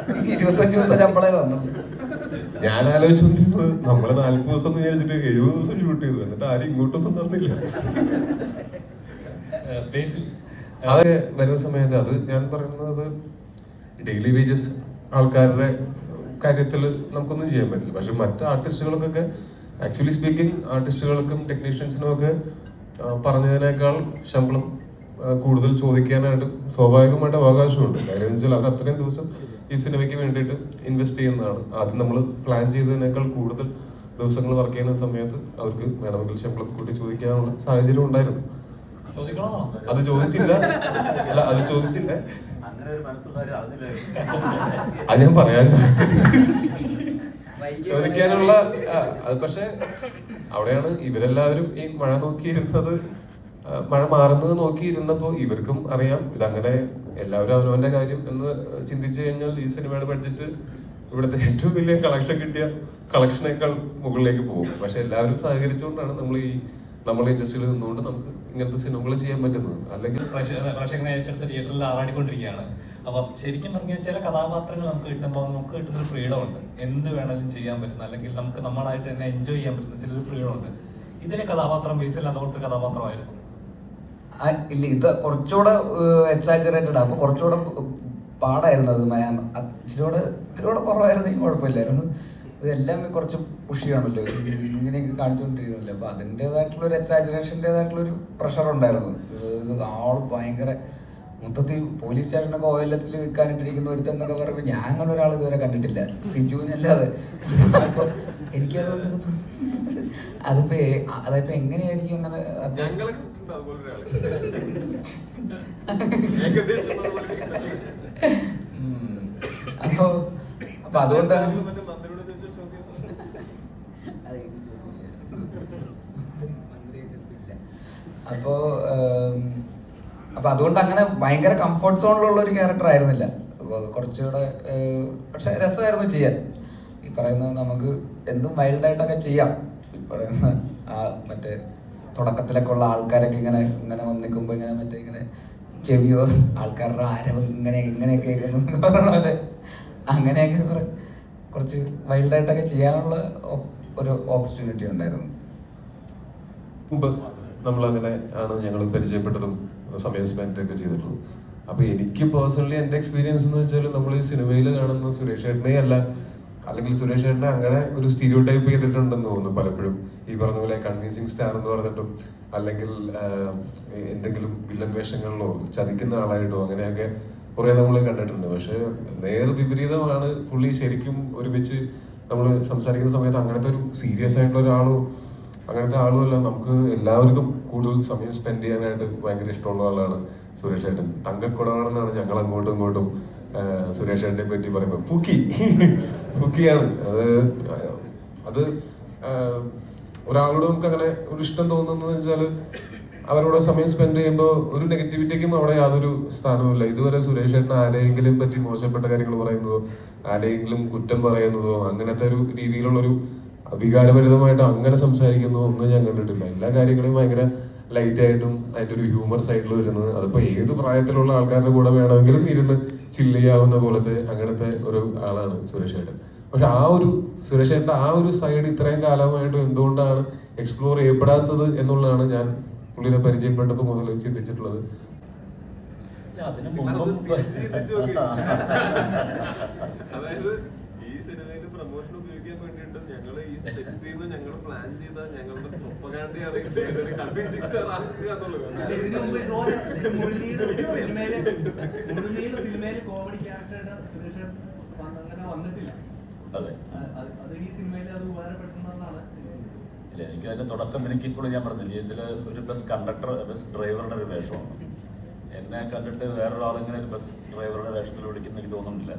25 ദിവസം ശമ്പളമേ തന്നുള്ളൂ. ഞാൻ ആലോചിച്ചുകൊണ്ടിരുന്നത് നമ്മള് 40 ദിവസം എന്ന് വിചാരിച്ചിട്ട് 70 ദിവസം ഷൂട്ട് ചെയ്തു, എന്നിട്ട് ആരും ഇങ്ങോട്ടൊന്നും തന്നില്ല. അത് വരുന്ന സമയത്ത് അത് ഞാൻ പറയുന്നത് ഡെയിലി വേജസ് ആൾക്കാരുടെ കാര്യത്തിൽ നമുക്കൊന്നും ചെയ്യാൻ പറ്റില്ല. പക്ഷെ മറ്റ് ആർട്ടിസ്റ്റുകൾക്കൊക്കെ ആക്ച്വലി സ്പീക്കിംഗ് ആർട്ടിസ്റ്റുകൾക്കും ടെക്നീഷ്യൻസിനും ഒക്കെ പറഞ്ഞതിനേക്കാൾ ശമ്പളം കൂടുതൽ ചോദിക്കാനായിട്ട് സ്വാഭാവികമായിട്ട് അവകാശമുണ്ട്. കാര്യം വെച്ചാൽ അവർ അത്രയും ദിവസം ഈ സിനിമയ്ക്ക് വേണ്ടിയിട്ട് ഇൻവെസ്റ്റ് ചെയ്യുന്നതാണ്. ആദ്യം നമ്മൾ പ്ലാൻ ചെയ്തതിനേക്കാൾ കൂടുതൽ ദിവസങ്ങൾ വർക്ക് ചെയ്യുന്ന സമയത്ത് അവർക്ക് വേണമെങ്കിൽ ശമ്പളം കൂട്ടി ചോദിക്കാനുള്ള സാഹചര്യം ഉണ്ടായിരുന്നു. അത് ചോദിച്ചില്ല, അല്ല അത് ചോദിച്ചില്ല, അത് ഞാൻ പറയാൻ ചോദിക്കാനുള്ള അത്. പക്ഷെ അവിടെയാണ് ഇവരെല്ലാവരും ഈ മഴ നോക്കിയിരുന്നത്, മഴ മാറുന്നത് നോക്കിയിരുന്നപ്പോ ഇവർക്കും അറിയാം ഇതങ്ങനെ എല്ലാവരും അവനവന്റെ കാര്യം എന്ന് ചിന്തിച്ചു കഴിഞ്ഞാൽ ഈ സിനിമയുടെ ബഡ്ജറ്റ് ഇവിടുത്തെ ഏറ്റവും വലിയ കളക്ഷൻ കിട്ടിയ കളക്ഷനേക്കാൾ മുകളിലേക്ക് പോകും. പക്ഷെ എല്ലാവരും സഹകരിച്ചുകൊണ്ടാണ് നമ്മുടെ ഇൻഡസ്ട്രിയിൽ നിന്നുകൊണ്ട് നമുക്ക് ഇങ്ങനത്തെ സിനിമകൾ ചെയ്യാൻ പറ്റുന്നത്. അല്ലെങ്കിൽ പ്രേക്ഷകനെ ഏറ്റെടുത്ത് തിയേറ്ററിൽ ആറാടിക്കൊണ്ടിരിക്കുകയാണ്. അപ്പം ശരിക്കും പറഞ്ഞാൽ ചില കഥാപാത്രങ്ങൾ നമുക്ക് കിട്ടുമ്പോൾ നമുക്ക് കിട്ടുന്ന ഒരു ഫ്രീഡം ഉണ്ട്, എന്ത് വേണമെങ്കിലും ചെയ്യാൻ പറ്റുന്ന, അല്ലെങ്കിൽ നമുക്ക് നമ്മളായിട്ട് തന്നെ എൻജോയ് ചെയ്യാൻ പറ്റുന്ന ചിലൊരു ഫ്രീഡം ഉണ്ട്. ഇതിലെ കഥാപാത്രം ബേസിൽ അതുപോലത്തെ കഥാപാത്രമായിരുന്നു. ഇല്ല, ഇത് കുറച്ചുകൂടെ എക്സാജറേറ്റഡ്, അപ്പൊ കുറച്ചുകൂടെ പാടായിരുന്നു. അത് ഇച്ചിരിയോടെ കുറവായിരുന്നെങ്കിൽ കുഴപ്പമില്ലായിരുന്നു. ഇതെല്ലാം കുറച്ച് പുഷിയാണല്ലോ, ഇങ്ങനെയൊക്കെ കാണിച്ചുകൊണ്ടിരിക്കുന്നില്ല. അപ്പൊ അതിൻ്റെതായിട്ടുള്ള ഒരു എക്സാജറേഷൻ്റെതായിട്ടുള്ള ഒരു പ്രഷർ ഉണ്ടായിരുന്നു. ആള് ഭയങ്കര മൊത്തത്തിൽ പോലീസ് സ്റ്റേഷനൊക്കെ OLX വിൽക്കാനിട്ടിരിക്കുന്ന ഒരുത്തെന്നൊക്കെ പറയുമ്പോൾ ഞാൻ അങ്ങനെ ഒരാൾ ഇതുവരെ കണ്ടിട്ടില്ല, സിജുവിനല്ലാതെ. അപ്പൊ എനിക്കതുകൊണ്ട് അതിപ്പോ എങ്ങനെയായിരിക്കും അങ്ങനെ. അപ്പൊ അതുകൊണ്ട് അപ്പം അതുകൊണ്ട് അങ്ങനെ ഭയങ്കര കംഫർട്ട് സോണിലുള്ള ഒരു ക്യാരക്ടർ ആയിരുന്നില്ല, കുറച്ചുകൂടെ പക്ഷെ രസമായിരുന്നു ചെയ്യാൻ. ഈ പറയുന്ന നമുക്ക് എന്തും വൈൽഡായിട്ടൊക്കെ ചെയ്യാം. ഈ പറയുന്ന ആ മറ്റേ തുടക്കത്തിലൊക്കെ ഉള്ള ആൾക്കാരൊക്കെ ഇങ്ങനെ ഇങ്ങനെ വന്ന് നിൽക്കുമ്പോൾ ഇങ്ങനെ മറ്റേ ഇങ്ങനെ ചെവിയോ ആൾക്കാരുടെ ആരവ് ഇങ്ങനെയൊക്കെ കേൾക്കുന്നു പറയണ പോലെ അങ്ങനെയൊക്കെ കുറച്ച് വൈൽഡായിട്ടൊക്കെ ചെയ്യാനുള്ള ഒരു ഓപ്പർച്യൂണിറ്റി ഉണ്ടായിരുന്നു. മുമ്പ് നമ്മളങ്ങനെ ആണ് ഞങ്ങൾ പരിചയപ്പെട്ടതും സമയം സ്പെൻഡ് ഒക്കെ ചെയ്തിട്ടുള്ളത്. അപ്പൊ എനിക്ക് പേഴ്സണലി എൻ്റെ എക്സ്പീരിയൻസ് എന്ന് വെച്ചാൽ നമ്മൾ ഈ സിനിമയിൽ കാണുന്ന സുരേഷ് ഏട്ടനെ അല്ല, അല്ലെങ്കിൽ സുരേഷ് ഏട്ടനെ അങ്ങനെ ഒരു സ്റ്റീരിയോ ടൈപ്പ് ചെയ്തിട്ടുണ്ടെന്ന് തോന്നുന്നു പലപ്പോഴും. ഈ പറഞ്ഞ പോലെ കൺവിൻസിങ് സ്റ്റാർ എന്ന് പറഞ്ഞിട്ടും അല്ലെങ്കിൽ എന്തെങ്കിലും വില്ലൻ വേഷങ്ങളിലോ ചതിക്കുന്ന ആളായിട്ടോ അങ്ങനെയൊക്കെ കുറെ നമ്മൾ കണ്ടിട്ടുണ്ട്. പക്ഷെ നേർ വിപരീതമാണ് പുള്ളി. ശരിക്കും ഒരുമിച്ച് നമ്മൾ സംസാരിക്കുന്ന സമയത്ത് അങ്ങനത്തെ ഒരു സീരിയസ് ആയിട്ടുള്ള ഒരാളോ അങ്ങനത്തെ ആളും അല്ല. നമുക്ക് എല്ലാവർക്കും കൂടുതൽ സമയം സ്പെൻഡ് ചെയ്യാനായിട്ട് ഭയങ്കര ഇഷ്ടമുള്ള ആളാണ് സുരേഷ് ഏട്ടൻ. തങ്കക്കുടമാണെന്നാണ് ഞങ്ങൾ അങ്ങോട്ടും ഇങ്ങോട്ടും സുരേഷ് ഏട്ടനെ പറ്റി പറയുമ്പോൾ പൂക്കിയാണ്. അത് ഒരാളോട് നമുക്ക് അങ്ങനെ ഒരു ഇഷ്ടം തോന്നുന്നത് വെച്ചാൽ അവരോട് സമയം സ്പെൻഡ് ചെയ്യുമ്പോൾ ഒരു നെഗറ്റിവിറ്റിക്കും അവിടെ യാതൊരു സ്ഥാനവുമില്ല. ഇതുവരെ സുരേഷ് ഏട്ടൻ ആരെയെങ്കിലും പറ്റി മോശപ്പെട്ട കാര്യങ്ങൾ പറയുന്നതോ ആരെയെങ്കിലും കുറ്റം പറയുന്നതോ അങ്ങനത്തെ ഒരു രീതിയിലുള്ളൊരു വികാരഭരിതമായിട്ട് അങ്ങനെ സംസാരിക്കുന്നതോ ഒന്നും ഞാൻ കണ്ടിട്ടില്ല. എല്ലാ കാര്യങ്ങളും ഭയങ്കര ലൈറ്റ് ആയിട്ടും അതിൻ്റെ ഒരു ഹ്യൂമർ സൈഡിൽ വരുന്നത്. അതിപ്പോൾ ഏത് പ്രായത്തിലുള്ള ആൾക്കാരുടെ കൂടെ വേണമെങ്കിലും ഇരുന്ന് ചില്ല് ചെയ്യാവുന്ന പോലത്തെ അങ്ങനത്തെ ഒരു ആളാണ് സുരേഷ് ഏട്ടൻ. പക്ഷെ ആ ഒരു സുരേഷ് ഏട്ടൻ്റെ ആ ഒരു സൈഡ് ഇത്രയും കാലമായിട്ട് എന്തുകൊണ്ടാണ് എക്സ്പ്ലോർ ചെയ്യപ്പെടാത്തത് എന്നുള്ളതാണ് ഞാൻ പുള്ളിനെ പരിചയപ്പെട്ടപ്പോൾ മുതൽ ചിന്തിച്ചിട്ടുള്ളത്. അതിന് മുമ്പും അതായത് ഈ സിനിമയിൽ പ്രൊമോഷൻ ഉപയോഗിക്കാൻ വേണ്ടിയിട്ട് ഞങ്ങൾ ഈ സെറ്റിൽ നിന്ന് ഞങ്ങൾ പ്ലാൻ ചെയ്ത ഞങ്ങളുടെ പ്രൊപ്പഗാൻഡ കോമഡി ക്യാരക്ടറുടെ അങ്ങനെ വന്നിട്ടില്ല. അതെ, അത് ഈ സിനിമയിൽ അത് ഉപകാരപ്പെടുന്നതാണ്. ഇല്ല, എനിക്ക് അതിന്റെ തുടക്കം എനിക്കിപ്പോഴും ഞാൻ പറഞ്ഞില്ല, ഇതിൽ ഒരു ബസ് കണ്ടക്ടർ ബസ് ഡ്രൈവറുടെ ഒരു വേഷമാണ്. എന്നെ കണ്ടിട്ട് വേറൊരാളിങ്ങനെ ഒരു ബസ് ഡ്രൈവറുടെ വേഷത്തിൽ വിളിക്കുന്ന എനിക്ക് തോന്നുന്നില്ല.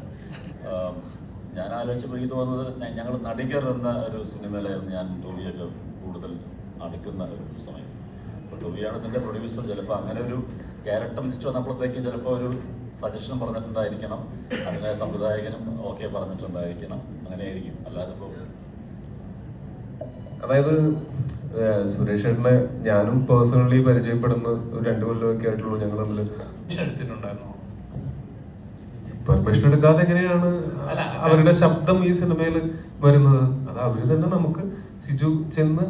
ഞാൻ ആലോചിച്ചപ്പോൾ എനിക്ക് തോന്നുന്നത് ഞങ്ങൾ നടികർ എന്ന ഒരു സിനിമയിലായിരുന്നു ഞാൻ ടോവിയൊക്കെ കൂടുതൽ അടുക്കുന്ന ഒരു സമയം. അപ്പോൾ ടോവിയാണ് ഇതിൻ്റെ പ്രൊഡ്യൂസർ. ചിലപ്പോൾ അങ്ങനെ ഒരു ക്യാരക്ടർ ലിസ്റ്റ് വന്നപ്പോഴത്തേക്ക് ചിലപ്പോൾ ഒരു സജഷൻ പറഞ്ഞിട്ടുണ്ടായിരിക്കണം, അതിനെ സംവിധായകനും ഓക്കെ പറഞ്ഞിട്ടുണ്ടായിരിക്കണം, അങ്ങനെയായിരിക്കും. അല്ലാതെ ഇപ്പോൾ അതായത് സുരേഷ് ഏട്ടനെ ഞാനും പേഴ്സണലി പരിചയപ്പെടുന്ന ഒരു 2 കൊല്ലമൊക്കെ ആയിട്ടുള്ളൂ. ഞങ്ങൾ തമ്മിൽ എടുത്തിട്ടുണ്ടായിരുന്നു. പെർമിഷൻ എടുക്കാതെ എങ്ങനെയാണ് അവരുടെ ശബ്ദം ഈ സിനിമയിൽ വരുന്നത്? അത് അവര് തന്നെ നമുക്ക് സിജു ചെന്ന്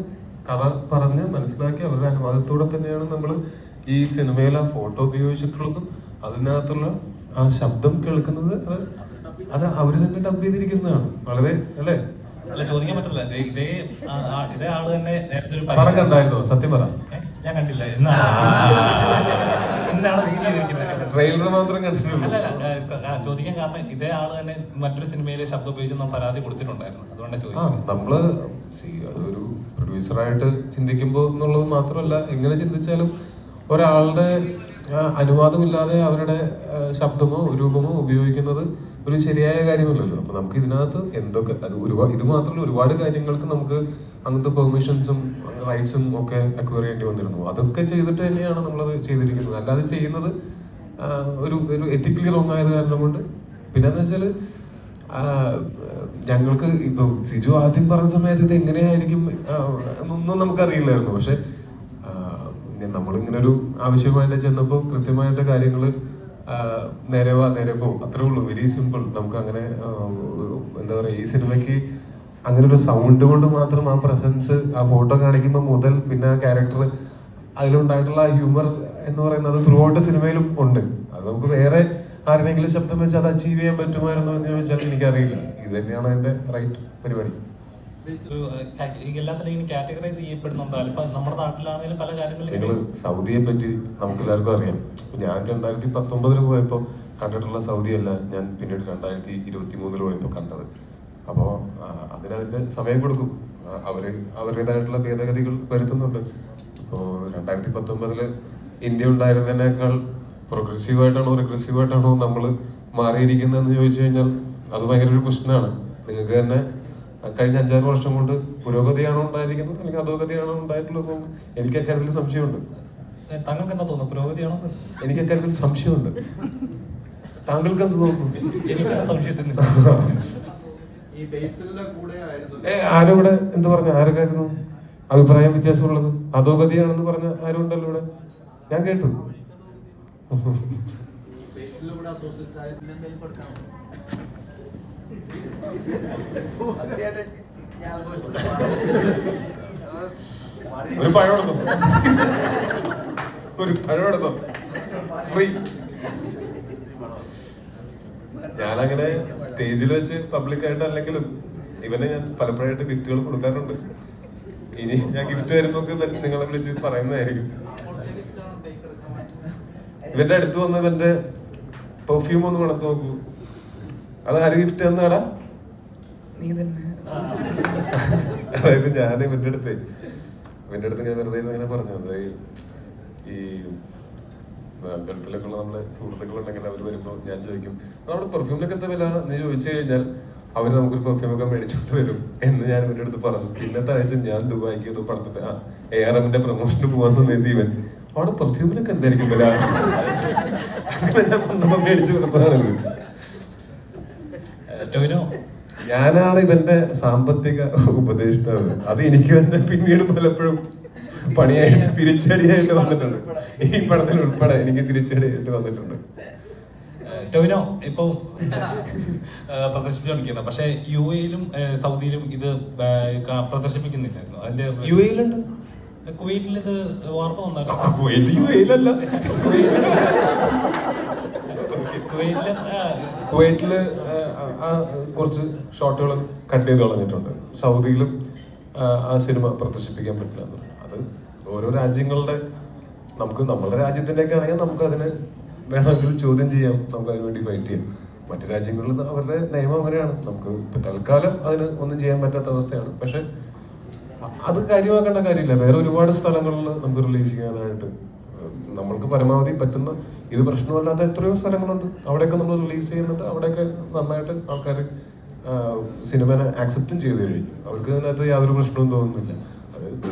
കഥ പറഞ്ഞ് മനസ്സിലാക്കി അവരുടെ അനുവാദത്തോടെ തന്നെയാണ് നമ്മൾ ഈ സിനിമയിൽ ആ ഫോട്ടോ ഉപയോഗിച്ചിട്ടുള്ളതും അതിനകത്തുള്ള ആ ശബ്ദം കേൾക്കുന്നത്. അത് അവര് തന്നെ ഡബ് ചെയ്തിരിക്കുന്നതാണ്. വളരെ അല്ലേ? അല്ല, ചോദിക്കാൻ പറ്റില്ല. ഇതേ ആള് തന്നെ നേരത്തെ ഒരു പടം കണ്ടായിരുന്നോ? സത്യം പറ. ഞാൻ കണ്ടില്ല. ഇന്നാണ് റിലീസ് ചെയ്തിരിക്കുന്നത്. ട്രെയിലർ മാത്രം കണ്ടിട്ടുള്ളൂ. അല്ല, ചോദിക്കാൻ കാരണം ഇതേ ആള് തന്നെ മറ്റൊരു സിനിമയിലെ ശബ്ദം ഉപയോഗിച്ച് നമ്മൾ പരാതി കൊടുത്തിട്ടുണ്ടായിരുന്നു. അതുകൊണ്ടാണ് ചോദിച്ചത്. നമ്മള് അതൊരു പ്രൊഡ്യൂസറായിട്ട് ചിന്തിക്കുമ്പോൾ എന്നുള്ളത് മാത്രമല്ല, എങ്ങനെ ചിന്തിച്ചാലും ഒരാളുടെ അനുവാദമില്ലാതെ അവരുടെ ശബ്ദമോ രൂപമോ ഉപയോഗിക്കുന്നത് ഒരു ശരിയായ കാര്യമല്ലല്ലോ. അപ്പൊ നമുക്ക് ഇതിനകത്ത് എന്തൊക്കെ ഇത് മാത്രമല്ല ഒരുപാട് കാര്യങ്ങൾക്ക് നമുക്ക് അങ്ങനത്തെ പെർമിഷൻസും റൈറ്റ്സും ഒക്കെ അക്വയർ ചെയ്യേണ്ടി വന്നിരുന്നു. അതൊക്കെ ചെയ്തിട്ട് തന്നെയാണ് നമ്മളത് ചെയ്തിരിക്കുന്നത്. അല്ലാതെ ചെയ്യുന്നത് ഒരു എത്തിക്കലി റോങ് ആയത് കാരണം കൊണ്ട്. പിന്നെന്ന് വെച്ചാല് ഞങ്ങൾക്ക് ഇപ്പൊ സിജു ആദ്യം പറഞ്ഞ സമയത്ത് ഇത് എങ്ങനെയായിരിക്കും എന്നൊന്നും നമുക്കറിയില്ലായിരുന്നു. പക്ഷെ നമ്മളിങ്ങനെ ഒരു ആവശ്യമായിട്ട് ചെന്നപ്പോൾ കൃത്യമായിട്ട് കാര്യങ്ങള് നേരെ പോ, അത്രേ ഉള്ളൂ. Very simple. നമുക്ക് അങ്ങനെ എന്താ പറയാ, ഈ സിനിമയ്ക്ക് അങ്ങനെ ഒരു സൗണ്ട് കൊണ്ട് മാത്രം ആ പ്രസൻസ് ആ ഫോട്ടോ കാണിക്കുമ്പോൾ മുതൽ പിന്നെ ആ ക്യാരക്ടർ അതിലുണ്ടായിട്ടുള്ള ആ ഹ്യൂമർ എന്ന് പറയുന്നത് ത്രൂ ഔട്ട് സിനിമയിലും ഉണ്ട്. അത് നമുക്ക് വേറെ ആരുടെയെങ്കിലും ശബ്ദം വെച്ച് അത് അച്ചീവ് ചെയ്യാൻ പറ്റുമായിരുന്നു എന്ന് ചോദിച്ചാൽ എനിക്കറിയില്ല. ഇത് തന്നെയാണ് എൻ്റെ റൈറ്റ് പരിപാടി. എല്ലാത്തിലും കാറ്റഗറൈസ് ചെയ്യപ്പെടുന്നുണ്ടോ? ഇപ്പൊ നമ്മുടെ നാട്ടിലാണെങ്കിലും പല കാര്യങ്ങളിലും നിങ്ങൾ സൗദിയെ പറ്റി നമുക്ക് എല്ലാവർക്കും അറിയാം. ഞാൻ 2019 പോയപ്പോൾ കണ്ടിട്ടുള്ള സൗദി അല്ല ഞാൻ പിന്നീട് 2023 പോയപ്പോൾ കണ്ടത്. അപ്പോൾ അതിനതിൻ്റെ സമയം കൊടുക്കും. അവരുടേതായിട്ടുള്ള ഭേദഗതികൾ വരുത്തുന്നുണ്ട്. ഇപ്പോൾ 2019 ഇന്ത്യ ഉണ്ടായിരുന്നതിനേക്കാൾ പ്രോഗ്രസീവായിട്ടാണോ റിഗ്രസീവായിട്ടാണോ നമ്മൾ മാറിയിരിക്കുന്നതെന്ന് ചോദിച്ചു കഴിഞ്ഞാൽ അത് ഭയങ്കര ഒരു ക്വസ്റ്റ്യനാണ്. നിങ്ങൾക്ക് തന്നെ കഴിഞ്ഞ 5-6 വർഷം കൊണ്ട് പുരോഗതിയാണോ ഉണ്ടായിരിക്കുന്നത് അല്ലെങ്കിൽ അധോഗതിയാണോ ഉണ്ടായിട്ടുള്ളത്? എനിക്ക് അക്കാര്യത്തിൽ സംശയമുണ്ട്. താങ്കൾക്ക് എന്താ തോന്നുന്നു, പുരോഗതിയാണോ? എനിക്ക് അക്കാര്യത്തിൽ സംശയമുണ്ട്. താങ്കൾക്ക് എന്ത് തോന്നുന്നു? എനിക്ക് സംശയത്തിൽ ഈ ബേസിലിന്റെ കൂടെ ആയിരുന്നു ആരോടെ എന്ത് പറഞ്ഞ ആരൊക്കെയായിരുന്നു അഭിപ്രായം വ്യത്യാസമുള്ളത്? അധോഗതിയാണെന്ന് പറഞ്ഞ ആരും ഉണ്ടല്ലോ ഇവിടെ, ഞാൻ കേട്ടു. ബേസിലൂടെ അസോസിയേറ്റ് ആയിട്ട് ഒരു പഴമെടുത്തോ, ഒരു പഴമെടുത്തോ, ഫ്രീ. ഞാനങ്ങനെ സ്റ്റേജിൽ വെച്ച് പബ്ലിക്കായിട്ട് അല്ലെങ്കിലും ഇവനെ ഞാൻ പലപ്പോഴായിട്ട് ഗിഫ്റ്റുകൾ കൊടുക്കാറുണ്ട്. ഇനി ഞാൻ ഗിഫ്റ്റ് വരുമ്പോ നിങ്ങളെ വിളിച്ച് പറയുന്നതായിരിക്കും. ഇവന്റെ അടുത്ത് വന്ന് ഇവന്റെ പെർഫ്യൂം ഒന്ന് മണത്ത് നോക്കൂ. അത് ആര് ഗിഫ്റ്റ് തന്നാടാ? നീ തന്നെ. അതായത് ഞാൻ ഇവന്റെ അടുത്ത് ഞാൻ വെറുതെ ഇങ്ങനെ പറഞ്ഞു, അതായത് ഈ ഗൾഫിലൊക്കെ ഉള്ള നമ്മുടെ സുഹൃത്തുക്കളുണ്ടെങ്കിൽ അവർ വരുമ്പോൾ ഞാൻ ചോദിക്കും നമ്മുടെ പെർഫ്യൂമിനൊക്കെ എന്താ വില എന്ന് ചോദിച്ചു കഴിഞ്ഞാൽ അവർ നമുക്കൊരു പെർഫ്യൂമൊക്കെ മേടിച്ചോണ്ട് വരും എന്ന് ഞാൻ ഇവന്റെ അടുത്ത് പറഞ്ഞു. പിന്നത്തെ ആഴ്ച ഞാൻ ദുബായിക്ക് ഏതോ പടത്തിന്റെ ARMന്റെ പ്രൊമോഷന് പോകാൻ സമയത്ത് ഇവൻ അവിടെ പെർഫ്യൂമിനൊക്കെ എന്തായിരിക്കും വില, അങ്ങനെ ഞാൻ വന്നപ്പോ മേടിച്ചു കൊടുത്തതാണിത്. ഞാനാണ് ഇവന്റെ സാമ്പത്തിക ഉപദേഷ്ടാവ്. അത് എനിക്ക് തന്നെ പിന്നീട് പലപ്പോഴും പണിയായിട്ട് തിരിച്ചടിയായിട്ട് വന്നിട്ടുണ്ട്. ഈ പടത്തിൽ ഉൾപ്പെടെ എനിക്ക് തിരിച്ചടിയായിട്ട് വന്നിട്ടുണ്ട്. ടോവിനോ ഇപ്പൊ പ്രദർശിപ്പിച്ചുകൊണ്ടിരിക്കുന്നത്, പക്ഷെ UAE-ലും സൗദിയിലും ഇത് പ്രദർശിപ്പിക്കുന്നില്ലായിരുന്നു. അതിന്റെ UAE-ലുണ്ട്, കുവൈറ്റിൽ ഇത് വാർത്ത വന്നായിരുന്നു. UAE-ലല്ല, കുവൈറ്റില് കുറച്ച് ഷോട്ടുകൾ കട്ട് ചെയ്ത് കളഞ്ഞിട്ടുണ്ട്. സൗദിയിലും ആ സിനിമ പ്രദർശിപ്പിക്കാൻ പറ്റില്ല എന്ന്. അത് ഓരോ രാജ്യങ്ങളുടെ, നമുക്ക് നമ്മുടെ രാജ്യത്തിന്റെ ഒക്കെ ആണെങ്കിൽ നമുക്ക് അതിന് വേണമെങ്കിൽ ചോദ്യം ചെയ്യാം, നമുക്ക് അതിന് വേണ്ടി ഫൈറ്റ് ചെയ്യാം. മറ്റു രാജ്യങ്ങളിൽ അവരുടെ നിയമം അങ്ങനെയാണ്. നമുക്ക് ഇപ്പൊ തൽക്കാലം അതിന് ഒന്നും ചെയ്യാൻ പറ്റാത്ത അവസ്ഥയാണ്. പക്ഷെ അത് കാര്യമാക്കേണ്ട കാര്യമില്ല. വേറെ ഒരുപാട് സ്ഥലങ്ങളിൽ നമുക്ക് റിലീസ് ചെയ്യാനായിട്ട് നമ്മൾക്ക് പരമാവധി പറ്റുന്ന, ഇത് പ്രശ്നമല്ലാത്ത എത്രയോ സ്ഥലങ്ങളുണ്ട്, അവിടെയൊക്കെ നമ്മൾ റിലീസ് ചെയ്യുന്നുണ്ട്. അവിടെയൊക്കെ നന്നായിട്ട് ആൾക്കാർ സിനിമനെ ആക്സെപ്റ്റും ചെയ്ത് കഴിഞ്ഞു. അവർക്ക് ഇതിനകത്ത് യാതൊരു പ്രശ്നവും തോന്നുന്നില്ല. അത്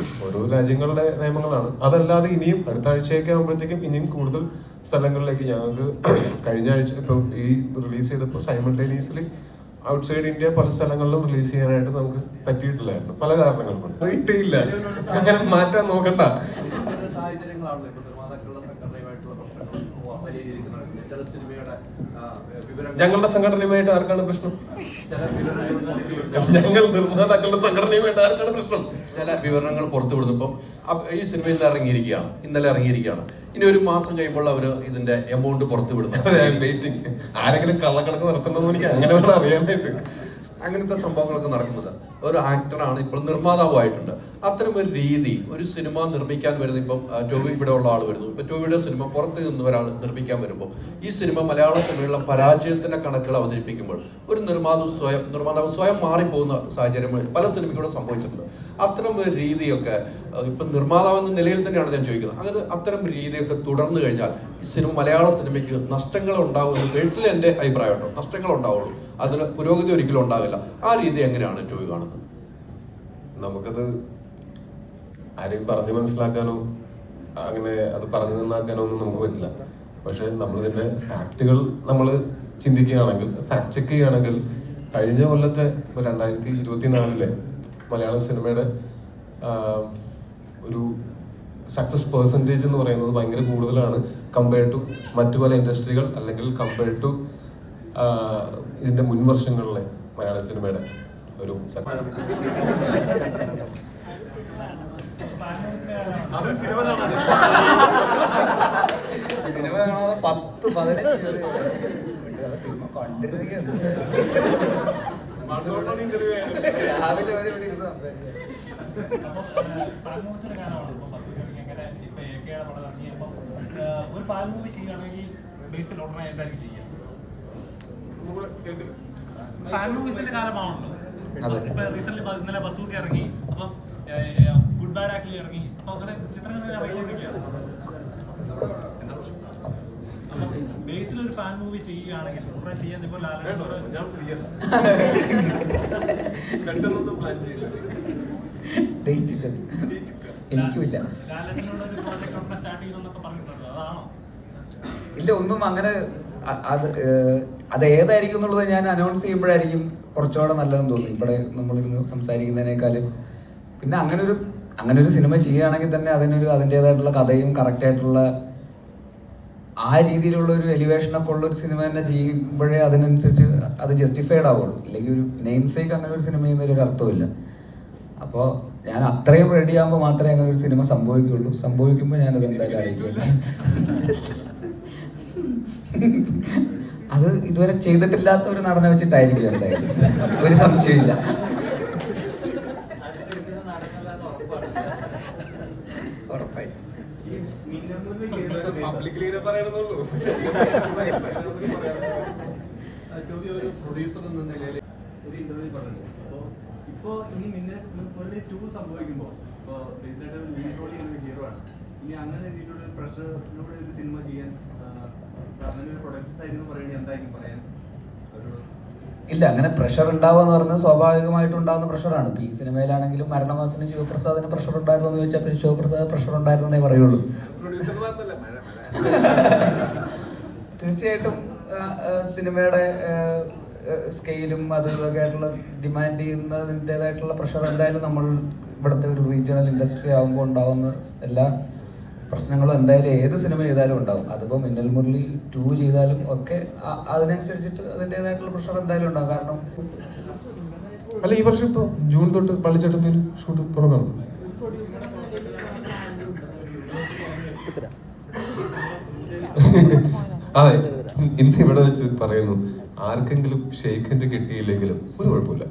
ഓരോ രാജ്യങ്ങളുടെ നിയമങ്ങളാണ്. അതല്ലാതെ ഇനിയും അടുത്ത ആഴ്ചയൊക്കെ ആകുമ്പോഴത്തേക്കും ഇനിയും കൂടുതൽ സ്ഥലങ്ങളിലേക്ക് ഞങ്ങൾക്ക് കഴിഞ്ഞ ആഴ്ച ഇപ്പം ഈ റിലീസ് ചെയ്തപ്പോൾ സൈമൾട്ടേനിയസ്ലി ഔട്ട്സൈഡ് ഇന്ത്യ പല സ്ഥലങ്ങളിലും റിലീസ് ചെയ്യാനായിട്ട് നമുക്ക് പറ്റിയിട്ടില്ലായിരുന്നു, പല കാരണങ്ങൾ കൊണ്ട്. കിട്ടിയില്ല, അങ്ങനെ മാറ്റാൻ നോക്കണ്ട. സാഹചര്യങ്ങളാണല്ലോ ഇപ്പൊ നിർമ്മാതാക്കളുടെ സംഘടനയുമായിട്ടുള്ള പ്രശ്നങ്ങൾ പരിഹരിക്കുന്നത്. ചില സിനിമയുടെ ഞങ്ങളുടെ സംഘടനയുമായിട്ട് ആർക്കാണ് പ്രശ്നം? ഞങ്ങൾ നിർമ്മാതാക്കളുടെ സംഘടനയുമായിട്ട് ആർക്കാണ് പ്രശ്നം? ചില വിവരണങ്ങൾ പുറത്തുവിടുന്നു. ഇപ്പം ഈ സിനിമ ഇന്ന് ഇറങ്ങിയിരിക്കുകയാണ്, ഇന്നലെ ഇറങ്ങിയിരിക്കുകയാണ്. ഇനി ഒരു മാസം കഴിയുമ്പോൾ അവർ ഇതിന്റെ എമൗണ്ട് പുറത്തുവിടുന്നു. വെയിറ്റിംഗ്. ആരെങ്കിലും കള്ളക്കണക്ക് നടത്തണമെന്ന് എനിക്ക് അങ്ങനെ വേണം അറിയാനായിട്ട്. അങ്ങനത്തെ സംഭവങ്ങളൊക്കെ നടക്കുന്നുണ്ട്. ഒരു ആക്ടറാണ്, ഇപ്പോൾ നിർമ്മാതാവായിട്ടുണ്ട്. അത്തരം ഒരു രീതി ഒരു സിനിമ നിർമ്മിക്കാൻ വരുന്ന, ഇപ്പം ടോവി ഇവിടെ ഉള്ള ആൾ വരുന്നു, ഇപ്പൊ ടോവിയുടെ സിനിമ പുറത്ത് നിന്ന് ഒരാൾ നിർമ്മിക്കാൻ വരുമ്പോൾ ഈ സിനിമ മലയാള സിനിമയിലുള്ള പരാജയത്തിന്റെ കണക്കുകൾ അവതരിപ്പിക്കുമ്പോൾ ഒരു നിർമ്മാതാവ് സ്വയം മാറിപ്പോകുന്ന സാഹചര്യം പല സിനിമയ്ക്കൂടെ സംഭവിച്ചിട്ടുണ്ട്. അത്തരം ഒരു രീതിയൊക്കെ ഇപ്പൊ നിർമ്മാതാവെന്ന നിലയിൽ തന്നെയാണ് ഞാൻ ചോദിക്കുന്നത്. അങ്ങനെ അത്തരം രീതിയൊക്കെ തുടർന്നു കഴിഞ്ഞാൽ ഈ സിനിമ മലയാള സിനിമയ്ക്ക് നഷ്ടങ്ങൾ ഉണ്ടാകുമെന്ന് പേഴ്സണലി എൻ്റെ അഭിപ്രായം കേട്ടോ. നഷ്ടങ്ങൾ ഉണ്ടാവുള്ളൂ, അതിന് പുരോഗതി ഒരിക്കലും ഉണ്ടാവില്ല. ആ രീതി എങ്ങനെയാണ് ടോവി കാണുന്നത്? നമുക്കത് ആരെയും പറഞ്ഞു മനസ്സിലാക്കാനോ അങ്ങനെ അത് പറഞ്ഞു നന്നാക്കാനോ ഒന്നും നമുക്ക് പറ്റില്ല. പക്ഷെ നമ്മളിതിന്റെ ഫാക്റ്റുകൾ നമ്മൾ ചിന്തിക്കുകയാണെങ്കിൽ, ഫാക്ട് ചെക്ക് ചെയ്യുകയാണെങ്കിൽ, കഴിഞ്ഞ കൊല്ലത്തെ 2024 മലയാള സിനിമയുടെ ഒരു സക്സസ് പെർസെൻറ്റേജ് എന്ന് പറയുന്നത് ഭയങ്കര കൂടുതലാണ് കമ്പയർഡ് ടു മറ്റു പല ഇൻഡസ്ട്രികൾ, അല്ലെങ്കിൽ കമ്പയർഡ് ടു ഇതിന്റെ മുൻ വർഷങ്ങളിലെ മലയാള സിനിമയുടെ ഒരു സിനിമ കാണാതെ 10-15 സിനിമ കണ്ടിരുന്നെങ്കിൽ രാവിലെ വരെ ഇവിടെ ഇരുന്ന് ഒരു പാൽ മൂവി ചെയ്യുകയാണെങ്കിൽ ബേസിൽ ഉടനെ എന്തായാലും ചെയ്യാം. ഫാൻ മൂവീസിന്റെ കാലമാണല്ലോ. ഇപ്പൊ റീസെന്റ് ഇന്നലെ ബസൂക്ക് ഇറങ്ങി, അപ്പൊ ഗുഡ് ബാഡ് ആക്ലി ഇറങ്ങി, അപ്പൊ അങ്ങനെ ചിത്രങ്ങൾ ഇറങ്ങിയിരിക്കുകയാണ്. ബേസിൽ ഒരു ഫാൻ മൂവി ചെയ്യുകയാണെങ്കിൽ ഉടനെ ചെയ്യാൻ ഇപ്പൊ എനിക്കുമില്ല. ലാലറ്റിനോട് ഒരു പ്രോജക്ട് ഉടനെ സ്റ്റാർട്ട് ചെയ്യുമെന്നൊക്കെ പറഞ്ഞിട്ടുണ്ട്, അതാണോ? ഇല്ല, ഒന്നും അങ്ങനെ അത് ഏതായിരിക്കും എന്നുള്ളത് ഞാൻ അനൗൺസ് ചെയ്യുമ്പോഴായിരിക്കും കുറച്ചുകൂടെ നല്ലതെന്ന് തോന്നി, ഇവിടെ നമ്മളിരുന്ന് സംസാരിക്കുന്നതിനേക്കാളും. പിന്നെ അങ്ങനെ ഒരു സിനിമ ചെയ്യുകയാണെങ്കിൽ തന്നെ അതിൻ്റെതായിട്ടുള്ള കഥയും കറക്റ്റായിട്ടുള്ള ആ രീതിയിലുള്ള ഒരു എലിവേഷനൊക്കെ ഉള്ള ഒരു സിനിമ തന്നെ ചെയ്യുമ്പോഴേ അതിനനുസരിച്ച് അത് ജസ്റ്റിഫൈഡ് ആവുള്ളൂ. ഇല്ലെങ്കിൽ ഒരു നെയിം സേക്ക് അങ്ങനെ ഒരു സിനിമ ചെയ്യുന്നതിൽ ഒരു അർത്ഥമില്ല. അപ്പോൾ ഞാൻ അത്രയും റെഡി ആകുമ്പോൾ മാത്രമേ അങ്ങനെ ഒരു സിനിമ സംഭവിക്കുള്ളൂ. സംഭവിക്കുമ്പോൾ ഞാനത് എന്തായാലും അറിയിക്കില്ല. അത് ഇതുവരെ ചെയ്തിട്ടില്ലാത്ത ഒരു നടനെ വെച്ചിട്ടായിരിക്കും എന്തായാലും, ഒരു സംശയമില്ല. ഉറപ്പായിട്ടും. പ്രൊഡ്യൂസർ എന്ന നിലയിൽ ഒരു ഇന്റർവ്യൂ പറഞ്ഞു. അപ്പോൾ ഇപ്പോൾ ഇനി മിന്നൽ 2 സംഭവിക്കുമ്പോൾ ഇപ്പോൾ ബേസിലായിട്ട് ലീഡ് റോൾ ചെയ്യുന്ന ഹീറോ ആണ്. ഇനി അങ്ങനെ രീതിയിലുള്ള പ്രഷറിലൂടെ ഒരു സിനിമ ചെയ്യാൻ അങ്ങനെ ഒരു പ്രൊഡക്ഷൻ സൈഡിൽ നിന്ന് പറയുകയാണെങ്കിൽ എന്തായിരിക്കും പറയാൻ? ഇല്ല, അങ്ങനെ പ്രഷർ ഉണ്ടാവുക എന്ന് പറഞ്ഞാൽ സ്വാഭാവികമായിട്ടും ഉണ്ടാകുന്ന പ്രഷറാണ്. ഇപ്പോൾ ഈ സിനിമയിലാണെങ്കിലും മരണമാസത്തിന് ശിവപ്രസാദിന് പ്രഷർ ഉണ്ടായിരുന്നു എന്ന് ചോദിച്ചാൽ പിന്നെ ശിവപ്രസാദ് പ്രഷർ ഉണ്ടായിരുന്നേ പറയുള്ളൂ. തീർച്ചയായിട്ടും സിനിമയുടെ സ്കെയിലും ഇതൊക്കെ ആയിട്ടുള്ള ഡിമാൻഡ് ചെയ്യുന്നതിൻ്റെതായിട്ടുള്ള പ്രഷർ എന്തായാലും നമ്മൾ ഇവിടുത്തെ ഒരു റീജിയണൽ ഇൻഡസ്ട്രി ആകുമ്പോൾ ഉണ്ടാകുന്ന എല്ലാ പ്രശ്നങ്ങളും എന്തായാലും ഏത് സിനിമ ചെയ്താലും ഉണ്ടാവും. അതിപ്പോൾ മിന്നൽ മുരളി 2 ചെയ്താലും ഒക്കെ അതിനനുസരിച്ചിട്ട് അതിൻ്റെതായിട്ടുള്ള പ്രഷർ എന്തായാലും ഉണ്ടാവും. കാരണം അല്ല, ഈ വർഷം ഇപ്പോൾ ജൂൺ തൊട്ട് പള്ളിച്ചട്ടമ്പിൽ ഷൂട്ട് തുടങ്ങണം. അതെ, ഇന്ന് ഇവിടെ വെച്ച് പറയുന്നു, ആർക്കെങ്കിലും ഷെയ്ഖിന്റെ കിട്ടിയില്ലെങ്കിലും ഒരു കുഴപ്പമില്ല,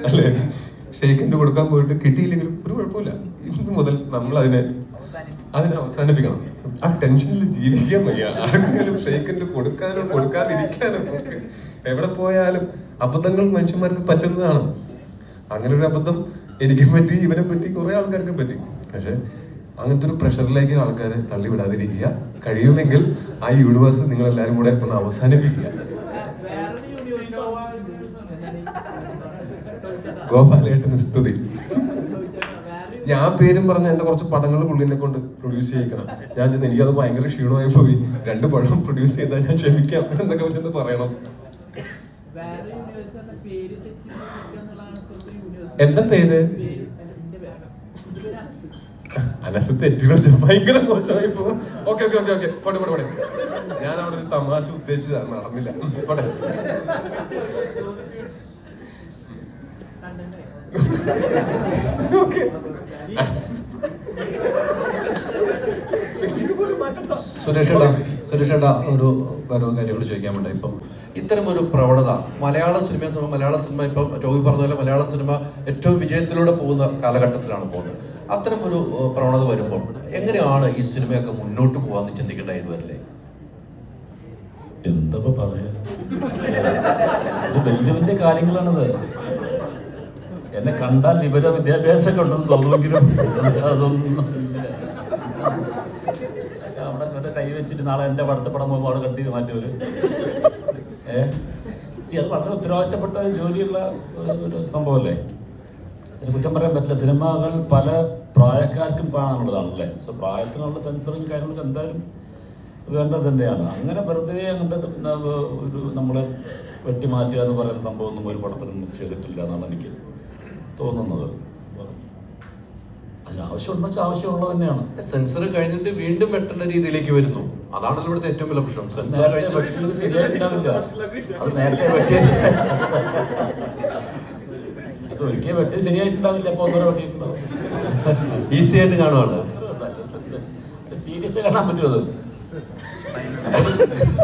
അല്ലെ? ഷെയ്ഖിന്റെ കൊടുക്കാൻ പോയിട്ട് കിട്ടിയില്ലെങ്കിലും ഒരു കുഴപ്പമില്ല. ഇന്ന് മുതൽ നമ്മൾ അതിനെ അവസാനിപ്പിക്കണം. ആ ടെൻഷനിൽ ജീവിക്കാൻ വയ്യ. ആർക്കെങ്കിലും ഷെയ്ഖിന്റെ കൊടുക്കാനോ കൊടുക്കാതിരിക്കാനോ ഒക്കെ എവിടെ പോയാലും അബദ്ധങ്ങൾ മനുഷ്യന്മാർക്ക് പറ്റുന്നതാണ്. അങ്ങനെ ഒരു അബദ്ധം എനിക്കും പറ്റി, ഇവനെ പറ്റി, കുറെ ആൾക്കാർക്ക് പറ്റി. പക്ഷെ അങ്ങനത്തെ ഒരു പ്രഷറിലേക്ക് ആൾക്കാരെ തള്ളിവിടാതിരിക്കുക. കഴിയുമെങ്കിൽ ആ യൂണിവേഴ്സ് നിങ്ങൾ എല്ലാവരും കൂടെ ഒന്ന് അവസാനിപ്പിക്കുക. ഗോപാലേട്ടന് സ്തുതി. ഞാൻ പേരും പറഞ്ഞ എന്റെ കുറച്ച് പടങ്ങൾ പുള്ളിനെ കൊണ്ട് പ്രൊഡ്യൂസ് ചെയ്യിക്കണം. ഞാൻ ചെന്ന് എനിക്കത് ഭയങ്കര ക്ഷീണമായി പോയി, 2 പടം പ്രൊഡ്യൂസ് ചെയ്താൽ ഞാൻ ക്ഷമിക്കാം എന്നൊക്കെ വെച്ചെന്ന് പറയണം. എന്താ പേര്? അനസ് തെറ്റി വെച്ച ഭയങ്കര മോശമായി പോകും. ഓക്കെ ഓക്കെ ഓക്കെ ഓക്കെ പോട്ടെ പോട്ടെ പോട്ടെ. ഞാൻ അവിടെ ഒരു തമാശ ഉദ്ദേശിച്ചതാണ്, നടന്നില്ല. പോട്ടെ. സുരേഷ് ഏട്ടാ ഒരു കാര്യങ്ങൾ ചോദിക്കാൻ വേണ്ട. ഇപ്പം ഇത്തരം ഒരു പ്രവണത മലയാള സിനിമ ഇപ്പം ടോബി പറഞ്ഞ പോലെ മലയാള സിനിമ ഏറ്റവും വിജയത്തിലൂടെ പോകുന്ന കാലഘട്ടത്തിലാണ് പോകുന്നത്. അത്തരം ഒരു പ്രവണത വരുമ്പോൾ എങ്ങനെയാണ് ഈ സിനിമയൊക്കെ മുന്നോട്ട് പോകാന്ന് ചിന്തിക്കേണ്ടതായിട്ട് വരില്ലേ? എന്താ പറയാ, വലിയ വലിയ കാര്യങ്ങളാണത്. എന്നെ കണ്ടാൽ വിദ്യാഭ്യാസമൊക്കെ ഉണ്ടെന്ന് തോന്നുമെങ്കിലും അതൊന്നും അവിടെ കൈ വെച്ചിട്ട് നാളെ എൻ്റെ പടത്തെ പടം പോകുമ്പോൾ അവിടെ കട്ടി മാറ്റുമല്ലോ. അത് വളരെ ഉത്തരവാദിത്തപ്പെട്ട ജോലിയുള്ള ഒരു സംഭവമല്ലേ. അതിന് കുറ്റം പറയാൻ പറ്റില്ല. സിനിമകൾ പല പ്രായക്കാർക്കും കാണാനുള്ളതാണല്ലേ. സോ പ്രായത്തിനുള്ള സെൻസറിങ് കാര്യങ്ങളൊക്കെ എന്തായാലും വേണ്ടത് തന്നെയാണ്. അങ്ങനെ വെറുതെ അങ്ങനത്തെ ഒരു നമ്മളെ വെട്ടിമാറ്റുക എന്ന് പറയുന്ന സംഭവമൊന്നും ഒരു പടത്തിനും ചെയ്തിട്ടില്ല എന്നാണ് എനിക്ക് തോന്നുന്നത്. അതിന് ആവശ്യമുണ്ടെന്ന് വെച്ചാൽ ആവശ്യമുള്ളത് തന്നെയാണ്. സെൻസർ കഴിഞ്ഞിട്ട് വീണ്ടും വെട്ടേണ്ട രീതിയിലേക്ക് വരുന്നു. അതാണല്ലോ ഇവിടുത്തെ ഏറ്റവും വലിയ പ്രശ്നം. സെൻസർ ശരിയായിട്ടുണ്ടാവില്ല. അത് നേരത്തെ വെട്ടിയ ഒരിക്കൽ വെട്ടി ശരിയായിട്ടുണ്ടാവില്ല. അപ്പൊ ഒന്നര വെട്ടിയിട്ടുണ്ടാവും. ഈസി ആയിട്ട് കാണുവാണ്. സീരിയസ് കാണാൻ പറ്റുമോ? അത്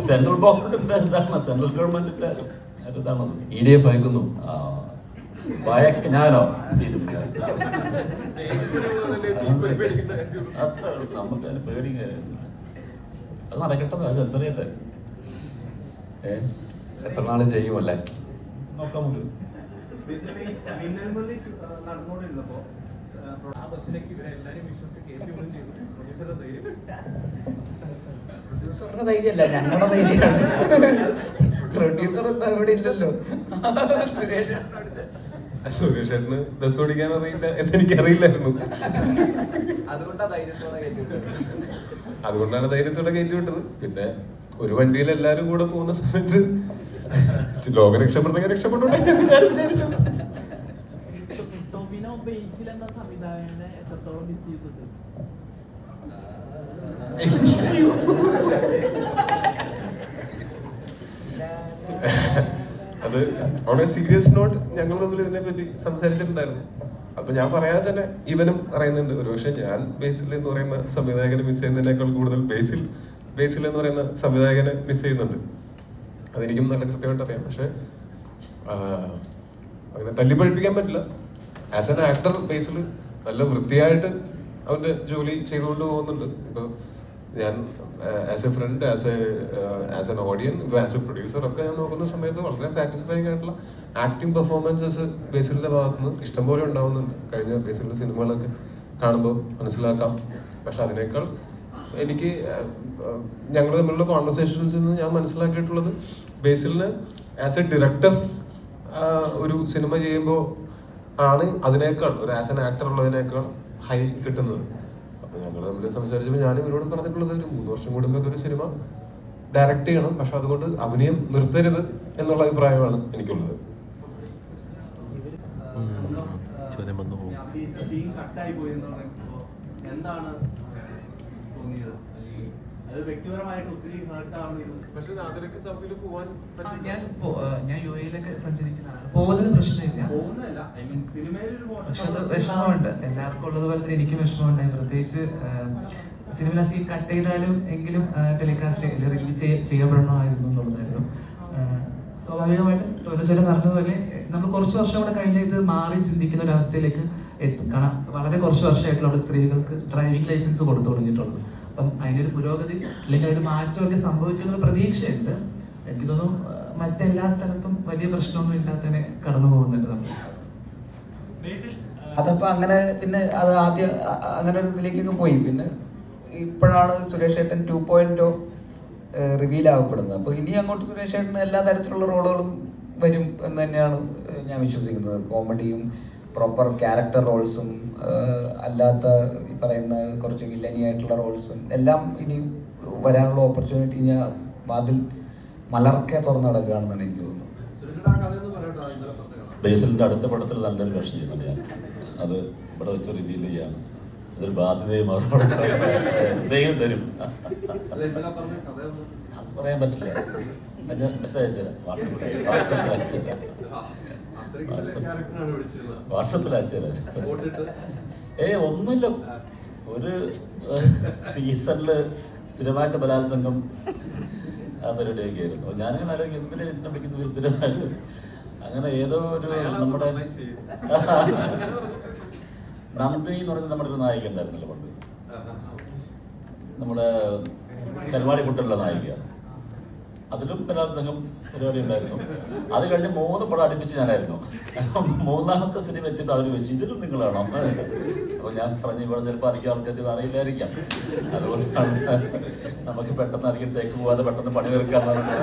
സെൻട്രൽ ഗവൺമെന്റിന്റെ ഇതാണ്, സെൻട്രൽ ഗവൺമെന്റിന്റെ ഇതാണത്. EDF ഭയക്കുന്നു. ഞാനോ നമുക്ക് അതിന് പേടി. അത് നടക്കട്ടെ, സെൻസർ ചെയ്യട്ടെ. എത്ര നാള് ചെയ്യുമല്ലേ നോക്കാം നമുക്ക്. നടന്നുകൊണ്ടിരുന്നപ്പോ ആ ബസ്സിലേക്ക് ഇവരെല്ലാരും വിശ്വസിച്ച് കയറ്റി ചെയ്തു. പ്രൊഡ്യൂസറുടെ ധൈര്യമല്ല, ഞങ്ങളുടെ ധൈര്യമാണ്. പ്രൊഡ്യൂസർ എന്താ ഇവിടെ ഇല്ലല്ലോ. സുരേഷ് സുരേഷേട്ടന് ബസ് ഓടിക്കാൻ അറിയില്ല എന്ന് എനിക്കറിയില്ലായിരുന്നു. അതുകൊണ്ടാണ് ധൈര്യത്തോടെ കയറ്റി വിട്ടത്. പിന്നെ ഒരു വണ്ടിയിൽ എല്ലാരും കൂടെ പോകുന്ന സമയത്ത് ലോകം രക്ഷപ്പെടുന്നെങ്കിൽ രക്ഷപ്പെട്ടോട്ടെ ഞാൻ വിചാരിച്ചു. അത് ഓൺ സീരിയസ് നോട്ട് ഞങ്ങൾ തമ്മിൽ ഇതിനെ പറ്റി സംസാരിച്ചിട്ടുണ്ടായിരുന്നു. അപ്പൊ ഞാൻ പറയാതെ തന്നെ ഇവനും അറിയുന്നുണ്ട്. ഒരുപക്ഷെ ഞാൻ ബേസിൽ എന്ന് പറയുന്ന സംവിധായകനെ മിസ് ചെയ്യുന്നതിനേക്കാൾ കൂടുതൽ ബേസിൽ എന്ന് പറയുന്ന സംവിധായകനെ മിസ് ചെയ്യുന്നുണ്ട്. അതെനിക്കും നല്ല കൃത്യമായിട്ട് അറിയാം. പക്ഷെ അങ്ങനെ തല്ലിപ്പഴിപ്പിക്കാൻ പറ്റില്ല. ആസ് എൻ ആക്ടർ ബേസിൽ നല്ല വൃത്തിയായിട്ട് അവന്റെ ജോലി ചെയ്തുകൊണ്ട് പോകുന്നുണ്ട്. ഇപ്പൊ ഞാൻ as a friend, as an ഓഡിയൻ, as A producer ഒക്കെ ഞാൻ നോക്കുന്ന സമയത്ത് വളരെ സാറ്റിസ്ഫൈങ് ആയിട്ടുള്ള ആക്ടിങ് പെർഫോമൻസസ് ബേസിലിന്റെ ഭാഗത്തുനിന്ന് ഇഷ്ടംപോലെ ഉണ്ടാവുന്നുണ്ട്. കഴിഞ്ഞ ബേസിലിന്റെ സിനിമകളൊക്കെ കാണുമ്പോൾ മനസ്സിലാക്കാം. പക്ഷെ അതിനേക്കാൾ എനിക്ക് ഞങ്ങൾ തമ്മിലുള്ള കോൺവെർസേഷൻസിൽ നിന്ന് ഞാൻ മനസ്സിലാക്കിയിട്ടുള്ളത് ബേസിലിന് ആസ് എ ഡയറക്ടർ ഒരു സിനിമ ചെയ്യുമ്പോൾ ആണ് അതിനേക്കാൾ ഒരു ആസ് എൻ ആക്ടർ ഉള്ളതിനേക്കാൾ ഹൈ കിട്ടുന്നത്. അപ്പൊ ഞങ്ങൾ തമ്മിൽ സംസാരിച്ചപ്പോൾ ഞാൻ ഇവരോടും പറഞ്ഞിട്ടുള്ളത് ഒരു 3 വർഷം കൂടുമ്പോൾ ഒരു സിനിമ ഡയറക്റ്റ് ചെയ്യണം, പക്ഷെ അതുകൊണ്ട് അഭിനയം നിർത്തരുത് എന്നുള്ള അഭിപ്രായമാണ് എനിക്കുള്ളത്. എന്താണ് തോന്നിയത്? അത് വ്യക്തിപരമായിട്ട് ഒത്തിരി ഞാൻ യു എയിലൊക്കെ സഞ്ചരിക്കുന്നതാണ്. പോകുന്നതിന് പ്രശ്നമില്ല, പക്ഷെ അത് വിഷമമുണ്ട്. എല്ലാവർക്കും ഉള്ളതുപോലെ തന്നെ എനിക്കും വിഷമമുണ്ടായി. പ്രത്യേകിച്ച് സിനിമ സീൻ കട്ട് ചെയ്താലും എങ്കിലും ടെലികാസ്റ്റ് റിലീസ് ചെയ്യപ്പെടണമായിരുന്നു എന്നുള്ളതായിരുന്നു. സ്വാഭാവികമായിട്ടും ടോനോചേട്ടൻ പറഞ്ഞതുപോലെ നമ്മൾ കുറച്ച് വർഷം കൂടെ കഴിഞ്ഞ ഇത് മാറി ചിന്തിക്കുന്ന ഒരു അവസ്ഥയിലേക്ക് എത്തും. കാരണം വളരെ കുറച്ച് വർഷമായിട്ടുള്ള അവിടെ സ്ത്രീകൾക്ക് ഡ്രൈവിംഗ് ലൈസൻസ് കൊടുത്തു തുടങ്ങിയിട്ടുള്ളത്. അപ്പം അതിനൊരു പുരോഗതി അല്ലെങ്കിൽ അതിന് മാറ്റമൊക്കെ സംഭവിക്കുന്ന പ്രതീക്ഷയുണ്ട്. എനിക്ക് തോന്നുന്നു മറ്റെല്ലാ സ്ഥലത്തും വലിയ പ്രശ്നമൊന്നും ഇല്ലാത്തതിനെ കടന്നു പോകുന്നുണ്ട് നമ്മൾ. അതപ്പോ അങ്ങനെ പിന്നെ അത് ആദ്യം അങ്ങനെ ഒരു ഇതിലേക്കൊക്കെ പോയി. പിന്നെ ഇപ്പോഴാണ് സുരേഷ് ഏട്ടൻ 2.0 റിവീൽ ആവപ്പെടുന്നത്. അപ്പോൾ ഇനി അങ്ങോട്ട് സുരേഷ് ഏട്ടന് എല്ലാ തരത്തിലുള്ള റോളുകളും വരും എന്ന് തന്നെയാണ് ഞാൻ വിശ്വസിക്കുന്നത്. കോമഡിയും പ്രോപ്പർ ക്യാരക്ടർ റോൾസും അല്ലാത്ത ഈ പറയുന്ന കുറച്ച് വില്ലനിയായിട്ടുള്ള റോൾസും എല്ലാം ഇനി വരാനുള്ള ഓപ്പർച്യൂണിറ്റി ഞാൻ വാതിൽ മലർക്കെ തുറന്നു നടക്കുകയാണെന്നാണ് എനിക്ക് തോന്നുന്നത്. ബേസിലിൻ്റെ അടുത്ത പടത്തിൽ നല്ലൊരു വേഷം ചെയ്യുന്നുണ്ട് ഞാൻ. അത് ഇവിടെ വെച്ച് റിവീൽ ചെയ്യാണ്. അതൊരു ബാധ്യതയും ദൈവം തരും. അത് പറയാൻ പറ്റില്ല. ഞാൻ മെസ്സേജ് അയച്ചുതരാം. വാട്സപ്പിൽ അയച്ചുതരാം. ഒന്നുമില്ല, ഒരു സീസണില് സ്ഥിരമായിട്ട് ബലാത്സംഗം ആ പരിപാടിയൊക്കെ ആയിരുന്നു. ഞാനിങ്ങനെ ആലോചിക്കും എന്തിനാ എന്നെ വിളിക്കുന്നത് സ്ഥിരമായിട്ട്. അങ്ങനെ ഏതോ ഒരു നമ്മുടെ നന്ദി എന്ന് പറഞ്ഞ നമ്മുടെ ഒരു നായിക ഉണ്ടായിരുന്നല്ലോ പണ്ട്, നമ്മുടെ കരുവാടി കുട്ടനുള്ള നായിക. അതിലും ബലാത്സംഗം പരിപാടി ഉണ്ടായിരുന്നു. അത് കഴിഞ്ഞ് 3 പടം അടുപ്പിച്ച് ഞാനായിരുന്നു. 3ാമത്തെ സിനിമ എത്തിയിട്ട് അവർ വെച്ചു ഇതിലും നിങ്ങളാണോ? അപ്പോൾ ഞാൻ പറഞ്ഞു ഇവിടെ ചിലപ്പോൾ അധികം ആൾക്കാർക്ക് ഇത് അറിയില്ലായിരിക്കാം, അതുകൊണ്ടാണ് നമുക്ക് പെട്ടെന്ന് അധികം ടേക്ക് പോകാതെ പെട്ടെന്ന് പണി തീർക്കാമെന്നാണ്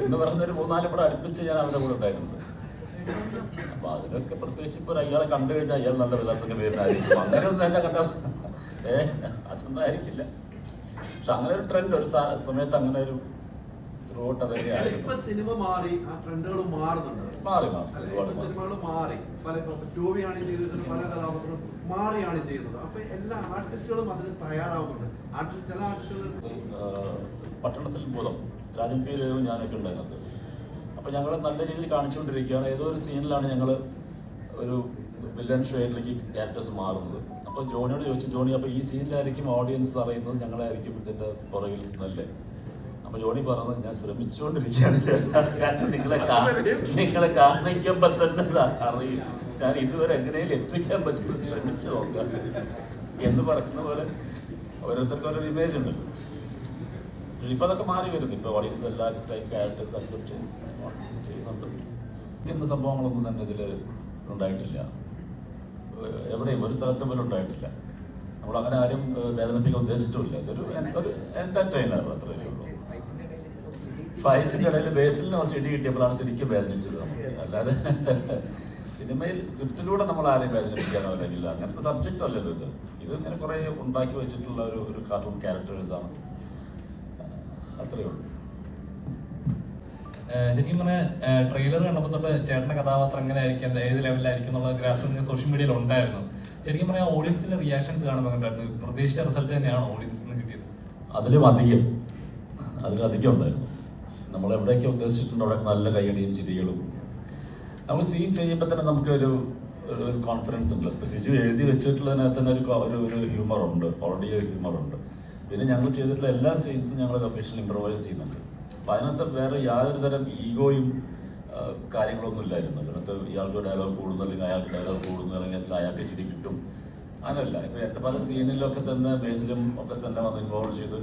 എന്ന് പറഞ്ഞൊരു 3-4 പടം അടുപ്പിച്ച് ഞാൻ അവരുടെ കൂടെ ഉണ്ടായിട്ടുണ്ട്. അപ്പൊ അതിനൊക്കെ പ്രത്യേകിച്ച് ഇപ്പോൾ അയാളെ കണ്ടു കഴിഞ്ഞാൽ അയാൾ നല്ല ബലാത്സംഗം പേരിനായിരിക്കും. അങ്ങനെയൊന്നും എന്നെ കണ്ട അതൊന്നും ആയിരിക്കില്ല. പക്ഷെ അങ്ങനെ ഒരു ട്രെൻഡ് ഒരു സമയത്ത് അങ്ങനെ ഒരു ത്രൂഔട്ട് അതൊക്കെ ആയിരുന്നു. സിനിമ മാറി, ആ ട്രെൻഡുകൾ മാറുന്നുണ്ട്. മാറി സിനിമകൾ മാറി, പല ടൂബിയാണ് ചെയ്തിട്ട് പല കഥാപാത്രങ്ങളും മാറിയാണ് ചെയ്യുന്നത്. അപ്പൊ എല്ലാ ആർട്ടിസ്റ്റുകളും അതിന് തയ്യാറാവുന്നുണ്ട്. ചില ആർട്ടിസ്റ്റുകൾ പട്ടണത്തിൽ മൂലം രാജൻ പി ദേവും ഞാനൊക്കെ ഉണ്ടായിരുന്നത്. അപ്പോൾ ഞങ്ങൾ നല്ല രീതിയിൽ കാണിച്ചുകൊണ്ടിരിക്കുകയാണ്. ഏതോ ഒരു സീനിലാണ് ഞങ്ങൾ ഒരു വില്ലൻ ഷെയ്ഡിലേക്ക് ക്യാരക്ടേഴ്സ് മാറുന്നത്. അപ്പോൾ ജോണിയോട് ചോദിച്ചു, ജോണി അപ്പോൾ ഈ സീനിലായിരിക്കും ഓഡിയൻസ് അറിയുന്നത് ഞങ്ങളായിരിക്കും ഇതിൻ്റെ പുറകിൽ നിന്നല്ലേ? അപ്പോൾ ജോണി പറഞ്ഞത് ഞാൻ ശ്രമിച്ചുകൊണ്ടിരിക്കുകയാണ്, നിങ്ങളെ കാണിക്കുമ്പോൾ തന്നെ അറിയും, ഞാൻ ഇതുവരെ എങ്ങനെയും എത്തിക്കാൻ പറ്റും, ശ്രമിച്ചു നോക്കാം എന്ന് പറയുന്ന പോലെ ഓരോരുത്തർക്കും ഓരോ ഇമേജ് ഉണ്ട്. ഇപ്പൊ അതൊക്കെ മാറി വരുന്നു. ഇപ്പൊ ഓഡിയൻസ് എല്ലാ ടൈപ്പ് ക്യാരക്ടേഴ്സ് അക്സെപ്റ്റ് ചെയ്യുന്നുണ്ട്. ഇന്ന സംഭവങ്ങളൊന്നും തന്നെ ഇതിൽ ഉണ്ടായിട്ടില്ല, എവിടെയും ഒരു സ്ഥലത്തും പോലും ഉണ്ടായിട്ടില്ല. നമ്മളങ്ങനെ ആരും വേദനിപ്പിക്കാൻ ഉദ്ദേശിച്ചിട്ടുമില്ല. ഇതൊരു എന്റർടൈനർ അത്രയേ ഉള്ളൂ. ഫൈറ്റിന്റെ ഇടയിൽ ബേസിലിന് കുറച്ച് ഇടി കിട്ടിയപ്പോഴാണ് ശരിക്കും വേദനിച്ചത് നമുക്ക്. അല്ലാതെ സിനിമയിൽ സ്ക്രിപ്റ്റിലൂടെ നമ്മൾ ആരെയും വേദനിപ്പിക്കാനോ അല്ലെങ്കിൽ അങ്ങനത്തെ സബ്ജക്റ്റ് അല്ലല്ലോ ഇത് ഇങ്ങനെ കുറേ ഉണ്ടാക്കി വെച്ചിട്ടുള്ള ഒരു കാർട്ടൂൺ ക്യാരക്ടേഴ്സാണ്. അത്രയേ ഉള്ളൂ. ശരിക്കും പറഞ്ഞാൽ ട്രെയിലർ കണ്ടപ്പോൾ തൊട്ട് ചേട്ടൻ്റെ കഥാപാത്രം എങ്ങനെ ആയിരിക്കും, ഏത് ലെവലിലായിരിക്കും എന്നുള്ള ഗ്രാഫ് സോഷ്യൽ മീഡിയയിൽ ഉണ്ടായിരുന്നു. ശരിക്കും പറഞ്ഞാൽ ഓഡിയൻസിന്റെ റിയാക്ഷൻസ് കാണുമ്പോൾ കണ്ടായിരുന്നു പ്രതീക്ഷിച്ച റിസൾട്ട് തന്നെയാണ് ഓഡിയൻസിൽ നിന്ന് കിട്ടിയത്? അതിലധികം ഉണ്ടായിരുന്നു. നമ്മൾ എവിടെയൊക്കെ ഉദ്ദേശിച്ചിട്ടുണ്ടോ അവിടെ നല്ല കൈയടിയും ചിരികളും. നമ്മൾ സീൻ ചെയ്യുമ്പോൾ തന്നെ നമുക്കൊരു കോൺഫിഡൻസ് ഉണ്ട്. ഇപ്പോൾ സിജു എഴുതി വെച്ചിട്ടുള്ളതിനകത്ത് തന്നെ ഒരു ഹ്യൂമറുണ്ട്, ഓൾറെഡി ഒരു ഹ്യൂമറുണ്ട്. പിന്നെ ഞങ്ങൾ ചെയ്തിട്ടുള്ള എല്ലാ സീൻസും ഞങ്ങൾ ലൊക്കേഷനിൽ ഇംപ്രവൈസ് ചെയ്യുന്നുണ്ട്. അപ്പോൾ അതിനകത്ത് വേറെ യാതൊരു തരം ഈഗോയും കാര്യങ്ങളൊന്നും ഇല്ലായിരുന്നു. അതിനകത്ത് ഇയാൾക്ക് ഡയലോഗ് കൂടുന്നു അല്ലെങ്കിൽ അയാൾക്ക് ഡയലോഗ് കൂടുന്നു അല്ലെങ്കിൽ അയാൾക്ക് ചിരി കിട്ടും, അങ്ങനല്ല. ഇപ്പോൾ എൻ്റെ പല സീനിലൊക്കെ തന്നെ ബേസിലും ഒക്കെ തന്നെ വന്ന് ഇൻവോൾവ് ചെയ്ത്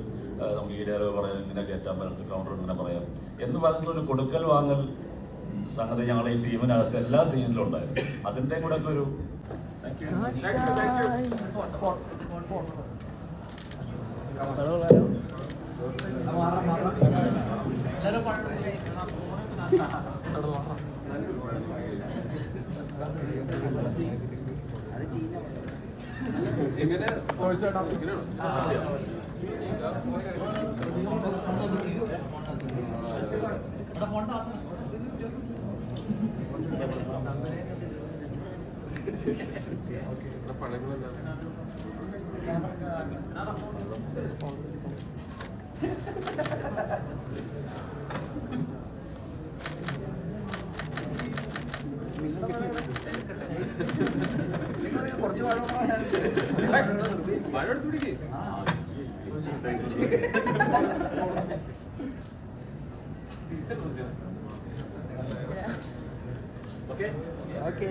നമുക്ക് ഈ ഡയലോഗ് പറയാം, ഇങ്ങനെ കയറ്റാൻ പറ്റും, കൗണ്ടർ ഇങ്ങനെ പറയാം എന്ന് പറഞ്ഞിട്ടുള്ളൊരു കൊടുക്കൽ വാങ്ങൽ സംഗതി ഞങ്ങളെ ഈ ടീമിനകത്ത് എല്ലാ സീനിലും ഉണ്ടായിരുന്നു. അതിൻ്റെ കൂടെ ഒക്കെ ഒരു ഓക്കെ